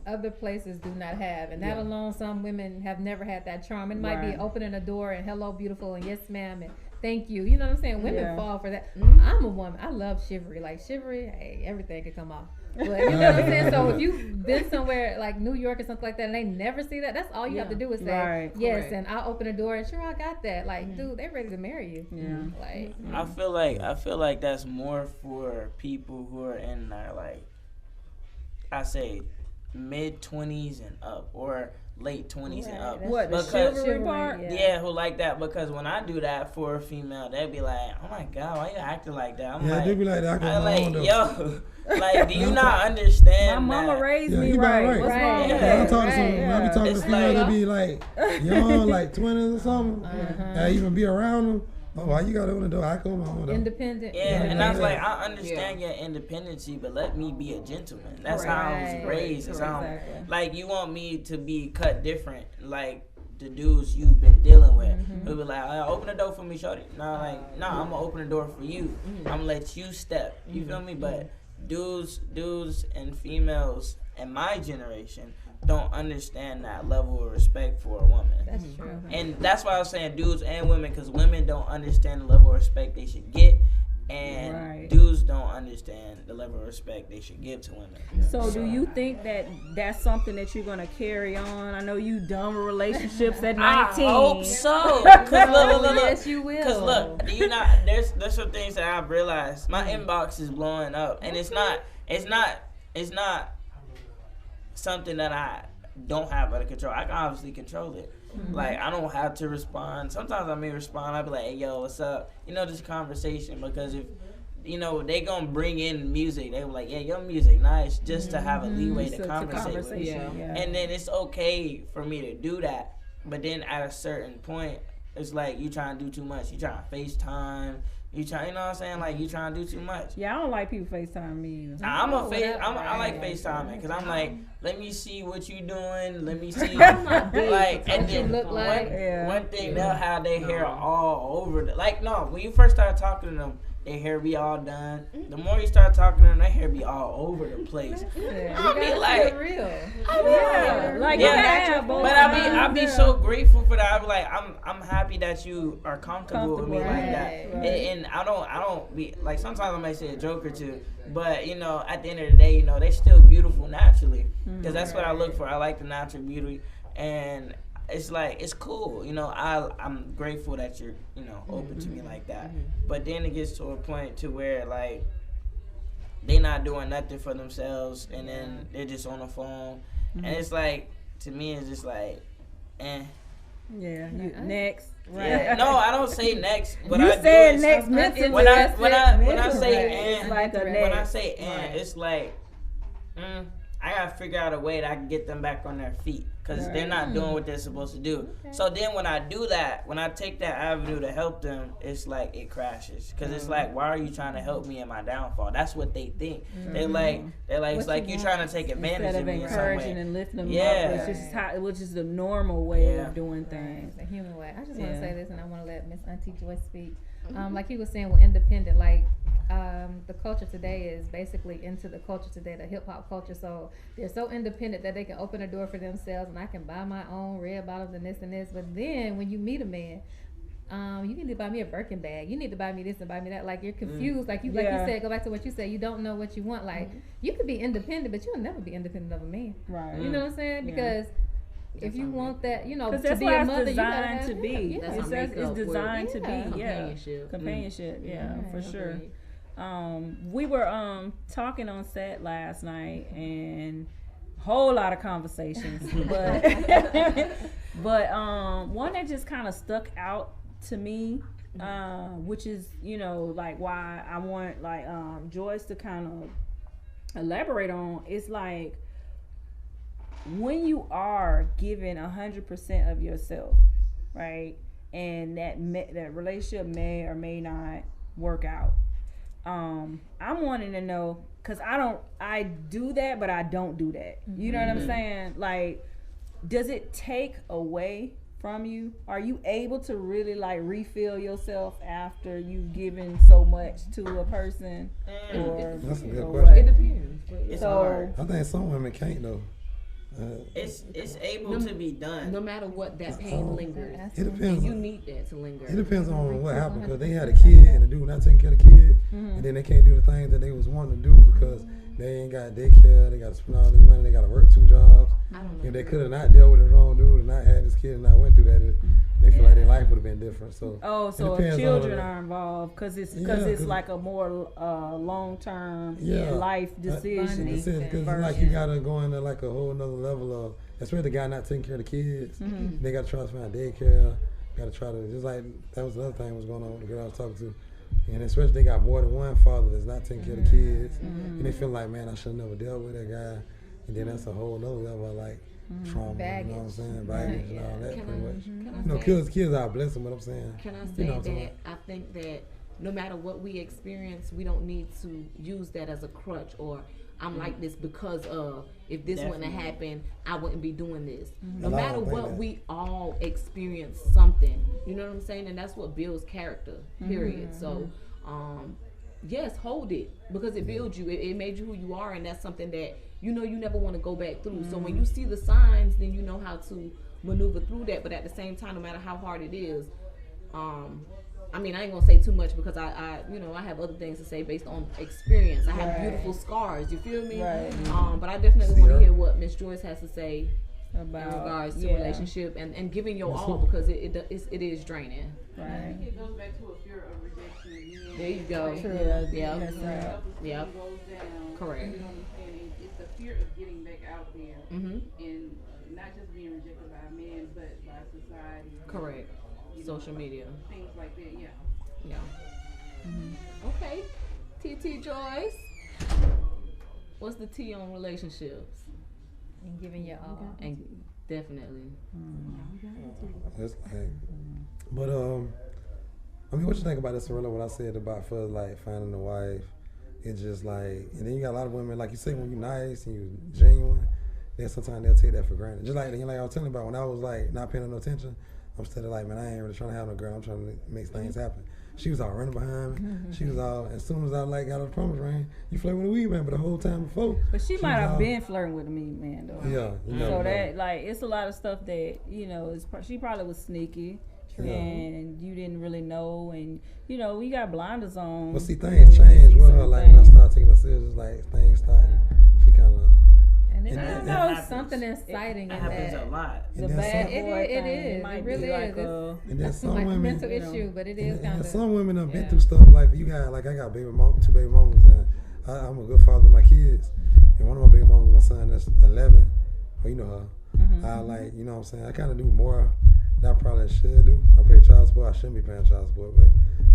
Speaker 3: other places do not have, and that alone, some women have never had that charm. It might be
Speaker 2: Right.
Speaker 3: opening a door and hello, beautiful, and yes, ma'am, and thank you. You know what I'm saying? Women
Speaker 2: Yeah.
Speaker 3: fall for that. I'm a woman. I love chivalry. Like chivalry, hey, everything could come off. But you know what I'm saying? So if you've been somewhere like New York or something like that, and they never see that, that's all you have to do is say
Speaker 2: Right.
Speaker 3: yes,
Speaker 6: Correct.
Speaker 3: and I'll open the door and sure I got that. Like, dude, they're ready to marry you.
Speaker 2: Yeah.
Speaker 3: Like,
Speaker 4: I feel like that's more for people who are in their I say mid 20s and up, or late 20s and up.
Speaker 3: that's
Speaker 2: What, the
Speaker 4: Because-
Speaker 2: chivalry part?
Speaker 4: Yeah, who like that, because when I do that for a female, they'd be like, "Oh my God, why you acting like that?" I'm
Speaker 1: Yeah,
Speaker 4: like,
Speaker 1: they be like that. I
Speaker 4: I
Speaker 1: can
Speaker 4: like,
Speaker 1: though.
Speaker 4: yo, like, do you not understand?
Speaker 2: My mama
Speaker 4: that?
Speaker 2: raised
Speaker 1: Yeah,
Speaker 2: me
Speaker 1: you about
Speaker 2: right.
Speaker 1: right.
Speaker 2: What's
Speaker 3: Right.
Speaker 2: wrong with
Speaker 4: Yeah.
Speaker 1: Yeah, I'm
Speaker 2: that?
Speaker 1: talking to some, when I be talking
Speaker 4: It's
Speaker 1: to females,
Speaker 4: like-
Speaker 1: they be like young, like 20s or something. And even be around them. Oh, why you got to open the door? I come on.
Speaker 3: independent.
Speaker 4: Yeah, and I was
Speaker 1: Yeah.
Speaker 4: like, I understand your independency, but let me be a gentleman. That's how I was
Speaker 3: Right.
Speaker 4: raised. That's how,
Speaker 2: Exactly.
Speaker 4: like, you want me to be cut different, like the dudes you've been dealing with. They'll be like, open the door for me, shorty. No, like, no, I'm gonna open the door for you. I'm gonna let you step. You feel me? But dudes and females in my generation don't understand that level of respect for a woman.
Speaker 3: That's true.
Speaker 4: And that's why I was saying dudes and women, because women don't understand the level of respect they should get, and
Speaker 2: Right.
Speaker 4: dudes don't understand the level of respect they should give to women.
Speaker 2: So do you think that that's something that you're gonna carry on? I know you done with relationships at 19.
Speaker 4: I hope so. Cause look.
Speaker 3: Yes, you will.
Speaker 4: Cause look, do you not? There's some things that I've realized. My inbox is blowing up, and it's not something that I don't have under control. I can obviously control it. Like, I don't have to respond. Sometimes I may respond. I'll be like, hey, yo, what's up? You know, just conversation. Because if, you know, they gonna bring in music, they were like, yeah, your music nice, just to have a leeway to conversate with me.
Speaker 2: Yeah.
Speaker 4: And then it's okay for me to do that. But then at a certain point, it's like you trying to do too much. You trying to FaceTime. You know what I'm saying? Like, you trying to do too much.
Speaker 2: Yeah, I don't like people FaceTime me either.
Speaker 4: I like FaceTiming because I'm like, let me see what you doing. Let me see, like, and then
Speaker 3: look like.
Speaker 4: one thing they'll have their hair all over. No, when you first start talking to them, their hair be all done. The more you start talking to them, their hair be all over the place. I'll be like,
Speaker 3: real.
Speaker 2: Like
Speaker 4: but I be so grateful for that. I be like, I'm happy that you are comfortable with me like that.
Speaker 2: Right.
Speaker 4: And I don't be like, sometimes I might say a joke or two, but you know, at the end of the day, you know, they still beautiful naturally, because that's what I look for. I like the natural beauty, and it's like, it's cool, you know. I'm grateful that you're, you know, open to me like that. But then it gets to a point to where like they not doing nothing for themselves, and then they're just on the phone, and it's like, to me, it's just like, eh.
Speaker 2: Yeah, next. Right.
Speaker 4: Yeah. No, I don't say next. What
Speaker 2: You
Speaker 4: I
Speaker 2: said
Speaker 4: do
Speaker 2: next
Speaker 4: is,
Speaker 2: mentally.
Speaker 4: when I say
Speaker 2: It's like a
Speaker 4: when
Speaker 2: next.
Speaker 4: I say it's like, I gotta figure out a way that I can get them back on their feet, because they're not doing what they're supposed to do. So then when I do that, when I take that avenue to help them, it's like it crashes, because it's like, why are you trying to help me in my downfall? That's what they think. They're like it's like you trying to take advantage
Speaker 2: Instead
Speaker 4: of me in some
Speaker 2: encouraging
Speaker 4: way.
Speaker 2: and lifting them
Speaker 4: Yeah.
Speaker 2: up, which is the normal way of doing things.
Speaker 3: The human way. I just want to say this, and I want to let Miss Auntie Joyce speak. Like he was saying, we're independent. Like the culture today is basically into the culture today, the hip hop culture. So they're so independent that they can open a door for themselves, and I can buy my own red bottoms and this and this. But then when you meet a man, you need to buy me a Birkin bag. You need to buy me this and buy me that. Like, you're confused. Like you said, go back to what you said. You don't know what you want. Like you could be independent, but you'll never be independent of a man.
Speaker 2: Right.
Speaker 3: You know what I'm saying? Because if you want that, you know, to
Speaker 2: that's
Speaker 3: be
Speaker 2: why
Speaker 3: a
Speaker 2: it's
Speaker 3: mother, you gotta
Speaker 2: designed
Speaker 3: have
Speaker 2: to be. It's designed to be. Companionship. Yeah, for sure. We were talking on set last night, and whole lot of conversations, but one that just kind of stuck out to me, which is, you know, like why I want like Joyce to kind of elaborate on, is like, when you are giving 100% of yourself, right, and that relationship may or may not work out. I'm wanting to know, because I do that, but I don't do that. You know what I'm saying? Like, does it take away from you? Are you able to really like refill yourself after you've given so much to a person? Or,
Speaker 1: That's a good
Speaker 2: or
Speaker 1: question.
Speaker 2: what?
Speaker 6: It depends.
Speaker 4: It's hard.
Speaker 1: I think some women can't though.
Speaker 4: It's able to be done.
Speaker 6: No matter what, that pain lingers.
Speaker 1: It depends.
Speaker 6: And you need that to linger.
Speaker 1: It depends on what happened, because they had a kid and the dude not taking care of the kid, and then they can't do the things that they was wanting to do because they ain't got daycare, they got to spend all this money, they got to work 2 jobs. If they could have not dealt with the wrong dude and not had this kid and not went through that, they feel like their life would have been different. So
Speaker 2: so if children are involved, because it's like a more long-term life decision.
Speaker 1: Because it's like you gotta go into like a whole nother level of, especially the guy not taking care of the kids. They gotta try to find daycare. Gotta try to, just like that was the other thing was going on with the girl I was talking to. And especially they got more than one father that's not taking care of the kids, and they feel like, man, I should have never dealt with that guy. And then that's a whole other level of like trauma,
Speaker 3: baggage.
Speaker 1: You know what I'm saying? Baggage and all that.
Speaker 6: Can I
Speaker 1: You know, kids are a blessing, but I'm saying.
Speaker 6: Can I say that I think that no matter what we experience, we don't need to use that as a crutch, or I'm like this because of, if this wouldn't have happened, I wouldn't be doing this. No matter what, we all experience something. You know what I'm saying? And that's what builds character, period. So, yes, hold it, because it builds you. It made you who you are, and that's something that you know you never want to go back through. So when you see the signs, then you know how to maneuver through that. But at the same time, no matter how hard it is, I mean, I ain't gonna say too much because I have other things to say based on experience. I have beautiful scars. You feel me?
Speaker 2: Right.
Speaker 6: But I definitely want to hear what Miss Joyce has to say
Speaker 2: about
Speaker 6: in regards to relationship and giving your all, because it is draining.
Speaker 7: I think it goes back to a fear of rejection again.
Speaker 6: There you go.
Speaker 7: True.
Speaker 6: Yeah.
Speaker 7: That's right.
Speaker 6: Yeah.
Speaker 7: Goes down.
Speaker 6: Correct.
Speaker 7: You know what I'm saying? It's the fear of getting back out there and not just being rejected by a man, but by society.
Speaker 6: Correct. Social media.
Speaker 7: Things like that. Yeah.
Speaker 6: Yeah. Okay. TT Joyce. What's the T on relationships?
Speaker 3: And giving your all.
Speaker 6: And definitely.
Speaker 1: That's like, but I mean, what you think about this, Sorella? What I said about for like finding a wife, it's just like, and then you got a lot of women, like you say, when you're nice and you're genuine, then sometimes they'll take that for granted. Just like I was telling you about when I was like not paying no attention, I'm still like, man, I ain't really trying to have no girl. I'm trying to make things happen. She was all running behind me. She was all, as soon as I like got on the promise ring, you flirt with a weed man, but the whole time before.
Speaker 2: But she might
Speaker 1: was
Speaker 2: have
Speaker 1: all-
Speaker 2: been flirting with a meat man though.
Speaker 1: Yeah, you never
Speaker 2: So
Speaker 1: know.
Speaker 2: that like it's a lot of stuff that she probably was sneaky,
Speaker 1: Yeah.
Speaker 2: and you didn't really know, and we got blinders on.
Speaker 1: But see, things changed with her. Like when I started taking her serious, it's like things started. She kind of.
Speaker 3: And
Speaker 1: And
Speaker 3: I
Speaker 1: that
Speaker 3: don't know,
Speaker 4: happens.
Speaker 3: something exciting
Speaker 4: That
Speaker 3: in
Speaker 4: happens
Speaker 3: that.
Speaker 4: a lot.
Speaker 2: The
Speaker 1: And then
Speaker 2: bad
Speaker 1: some-
Speaker 2: boy
Speaker 3: It
Speaker 2: thing.
Speaker 3: is.
Speaker 2: Might
Speaker 3: It
Speaker 2: be
Speaker 3: really
Speaker 2: like
Speaker 3: is.
Speaker 1: And then some
Speaker 3: Like a
Speaker 1: women.
Speaker 3: mental
Speaker 2: you know.
Speaker 3: issue, but it is
Speaker 1: And
Speaker 3: kind of.
Speaker 1: some women have been through stuff like you got. Like I got two baby mamas, and I'm a good father to my kids. And one of my baby mamas, my son, that's 11. Well, you know her. I like, you know what I'm saying. I kind of do more than I probably should do. I pay child support. I shouldn't be paying child support, but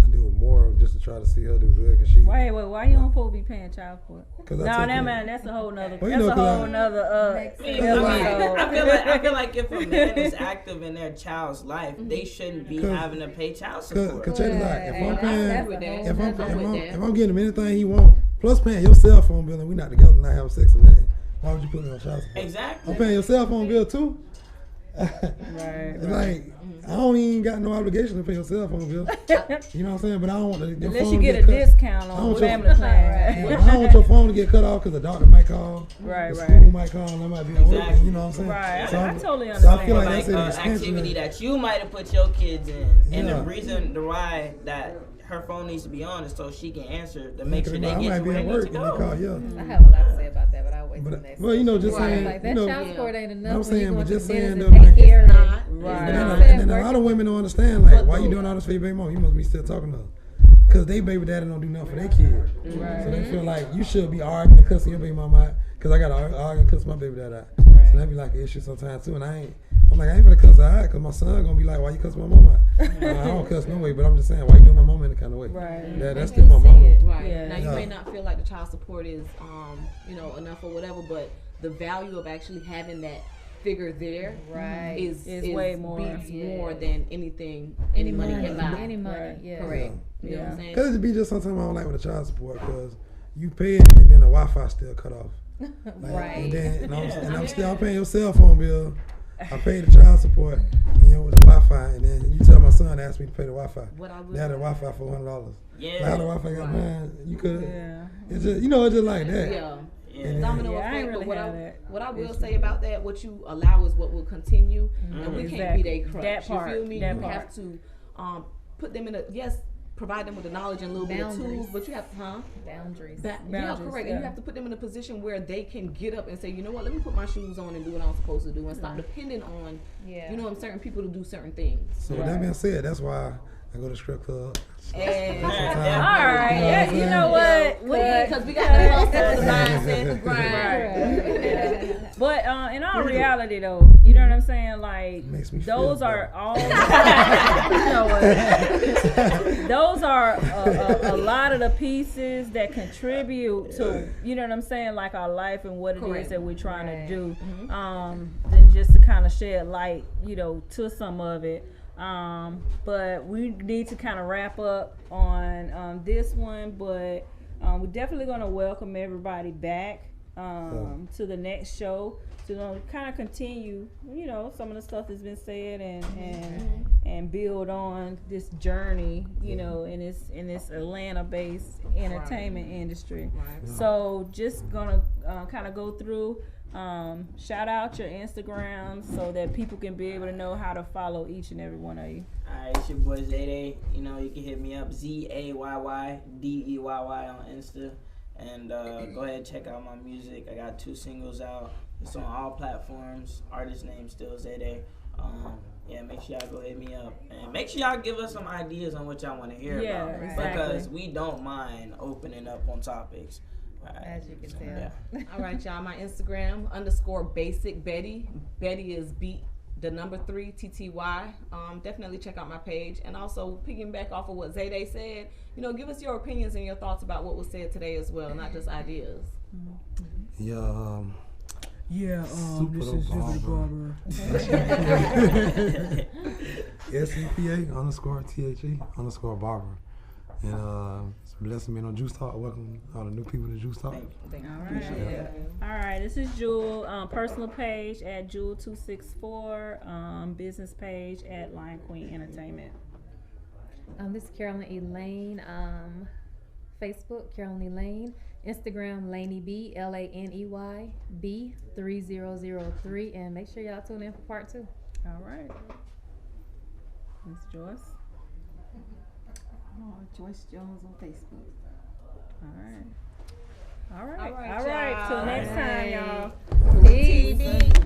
Speaker 1: I do more just to try to see her do good. Cause she.
Speaker 2: Wait, why you don't supposed to be paying child support?
Speaker 1: Cause I
Speaker 2: No,
Speaker 1: take
Speaker 2: that
Speaker 1: care-
Speaker 2: man, that's a whole nother.
Speaker 1: Well, you
Speaker 2: That's
Speaker 1: know,
Speaker 2: a
Speaker 1: 'cause
Speaker 2: whole
Speaker 1: I-
Speaker 2: nother.
Speaker 3: Makes sense.
Speaker 4: I feel like if a man is active in their child's life, they shouldn't be having to pay child support.
Speaker 1: Cause check this out.
Speaker 3: Hey,
Speaker 1: If I'm
Speaker 3: that's
Speaker 1: paying,
Speaker 3: a
Speaker 6: with that.
Speaker 3: whole
Speaker 1: if I'm
Speaker 3: nother-
Speaker 1: if I'm getting him anything he want, plus paying your cell phone bill, and we not together, not having sex or nothing. Why would you put me on child support?
Speaker 4: Exactly.
Speaker 1: I'm paying your cell phone bill too.
Speaker 2: Right.
Speaker 1: Like I don't even got no obligation to pay your cell phone bill. You know what I'm saying? But I don't want the
Speaker 2: Unless
Speaker 1: phone
Speaker 2: you
Speaker 1: to
Speaker 2: get a
Speaker 1: cut.
Speaker 2: discount
Speaker 1: I
Speaker 2: on
Speaker 1: want your-
Speaker 2: family plan.
Speaker 1: But I don't want your phone to get cut off because the doctor might call,
Speaker 2: Right,
Speaker 1: the
Speaker 2: right.
Speaker 1: school might call, and I might be at work.
Speaker 4: Exactly.
Speaker 1: You know what I'm saying?
Speaker 2: Right.
Speaker 1: So
Speaker 2: I
Speaker 1: I'm-
Speaker 2: totally
Speaker 1: So I
Speaker 2: understand.
Speaker 1: feel like
Speaker 4: Like
Speaker 1: that's an extension.
Speaker 4: activity
Speaker 1: of-
Speaker 4: that you might have put your kids in, and
Speaker 1: Yeah.
Speaker 4: the reason why that her phone needs to be on is so she can answer to make sure
Speaker 1: I
Speaker 4: they
Speaker 1: might
Speaker 4: get to
Speaker 1: be
Speaker 4: where
Speaker 1: at
Speaker 4: they need
Speaker 1: work
Speaker 4: to
Speaker 1: and they
Speaker 4: go.
Speaker 1: call, yeah.
Speaker 3: I have a lot to say about that, but I'll wait till
Speaker 1: But
Speaker 3: next.
Speaker 1: well, you know, just
Speaker 3: Right.
Speaker 1: saying,
Speaker 3: Like
Speaker 1: you
Speaker 3: that
Speaker 1: know,
Speaker 3: child support ain't enough.
Speaker 1: I'm
Speaker 3: when
Speaker 1: saying,
Speaker 3: you
Speaker 1: but
Speaker 3: going
Speaker 1: just
Speaker 3: to
Speaker 1: saying
Speaker 3: dinner
Speaker 1: though,
Speaker 3: and
Speaker 1: like,
Speaker 3: take care of it.
Speaker 2: Right.
Speaker 1: And
Speaker 3: You
Speaker 1: then,
Speaker 3: know what I'm
Speaker 1: and
Speaker 3: saying?
Speaker 1: then a lot of women don't understand,
Speaker 6: But
Speaker 1: like, why you
Speaker 6: the-
Speaker 1: doing all this for your baby mom? You must be still talking to her. Because they baby daddy don't do nothing for their kid. So they feel like you should be arguing and cussing your baby mom out. Because I got to argue and cuss my baby dad out. So that be like an issue sometimes too. And I'm like, I ain't finna cuss her out because my son going to be like, why you cuss my mom out? I don't cuss no way, but I'm just saying, why you doing my mom in the kind of way?
Speaker 2: Right.
Speaker 1: That's still my mom.
Speaker 6: Right.
Speaker 2: Yeah.
Speaker 6: Now you
Speaker 1: Yeah.
Speaker 6: may not feel like the child support is, enough or whatever, but the value of actually having that figure there
Speaker 3: Right.
Speaker 6: is
Speaker 2: way more.
Speaker 6: beats
Speaker 3: Yeah.
Speaker 6: more than anything
Speaker 3: Any
Speaker 6: any money can buy.
Speaker 3: Any money,
Speaker 2: Right.
Speaker 3: yeah.
Speaker 6: Correct. You know what
Speaker 2: Yeah.
Speaker 6: I'm saying?
Speaker 1: Because it be just sometimes I don't like with the child support because you pay it and then the Wi-Fi still cut off. Like,
Speaker 3: Right.
Speaker 1: And then I'm paying your cell phone bill. I pay the child support and with the Wi-Fi, and then you tell my son ask me to pay the Wi-Fi.
Speaker 6: What I would
Speaker 1: They had the Wi-Fi for $100.
Speaker 4: Yeah.
Speaker 1: Like how the Wi-Fi got
Speaker 6: Right.
Speaker 1: mine, you could.
Speaker 2: Yeah.
Speaker 1: It's just it's just like that.
Speaker 6: Yeah.
Speaker 4: Yeah.
Speaker 6: Domino
Speaker 2: Yeah, I ain't
Speaker 6: effect,
Speaker 2: really
Speaker 6: but
Speaker 2: had that
Speaker 6: what I will
Speaker 2: issue.
Speaker 6: say about that, what you allow is what will continue, and we can't
Speaker 2: Exactly.
Speaker 6: be their crutch.
Speaker 2: That part,
Speaker 6: You feel me?
Speaker 2: that
Speaker 6: You
Speaker 2: part.
Speaker 6: have to put them in provide them with the knowledge and a little bit of
Speaker 3: Boundaries.
Speaker 6: tools, but you have
Speaker 3: Boundaries.
Speaker 6: yeah,
Speaker 2: Boundaries,
Speaker 6: correct.
Speaker 2: yeah.
Speaker 6: And you have to put them in a position where they can get up and say, you know what, let me put my shoes on and do what I'm supposed to do, and stop depending on,
Speaker 3: Yeah.
Speaker 6: certain people to do certain things.
Speaker 1: So with that being said, that's why I go to strip club.
Speaker 6: And
Speaker 2: All
Speaker 4: Yeah.
Speaker 2: right. Yeah, you know what?
Speaker 6: because we got the hustle, the mindset,
Speaker 2: Right. But in all reality, though, you know what I'm saying? Like
Speaker 1: Makes me feel
Speaker 2: those are
Speaker 1: better.
Speaker 2: all. You know what? Those are a lot of the pieces that contribute to, you know what I'm saying, like our life and what it is
Speaker 6: Correct.
Speaker 2: that we're trying
Speaker 3: Right.
Speaker 2: to do. Then just to kind of shed light, to some of it. But we need to kind of wrap up on this one, but we're definitely going to welcome everybody back to the next show to kind of continue, some of the stuff that's been said and build on this journey, in this Atlanta-based entertainment industry. So just gonna kind of go through. Shout out your Instagram so that people can be able to know how to follow each and every one of you.
Speaker 4: Alright, it's your boy Zayday. You can hit me up, ZAYYDEYY on Insta. And go ahead and check out my music. I got 2 singles out. It's on all platforms. Artist name still Zayday. Make sure y'all go hit me up. And make sure y'all give us some ideas on what y'all want to hear about.
Speaker 2: Exactly.
Speaker 4: Because we don't mind opening up on topics.
Speaker 3: As you can tell.
Speaker 4: Yeah.
Speaker 6: All right, y'all. My Instagram _basic Betty. Betty is beat the number 3 TTY. Definitely check out my page. And also piggyback off of what Zayday said. Give us your opinions and your thoughts about what was said today as well, not just ideas.
Speaker 1: Yeah.
Speaker 8: This is Chivalry Barber.
Speaker 1: SEPA_THE_Barber. And it's a blessing being on Juice Talk. Welcome all the new people to Juice Talk.
Speaker 2: All right, this is Jewel. Personal page at Jewel264. Business page at Lion Queen Entertainment.
Speaker 3: This is Carolyn Elaine. Facebook, Carolyn Elaine. Instagram, Laney B, LANEY B3003. And make sure y'all tune in for part 2.
Speaker 2: All right. Miss Joyce.
Speaker 9: Oh, Joyce Jones on Facebook.
Speaker 2: All right. All right.
Speaker 6: All right,
Speaker 2: All right.
Speaker 6: y'all.
Speaker 2: Till next time, y'all.
Speaker 3: Peace.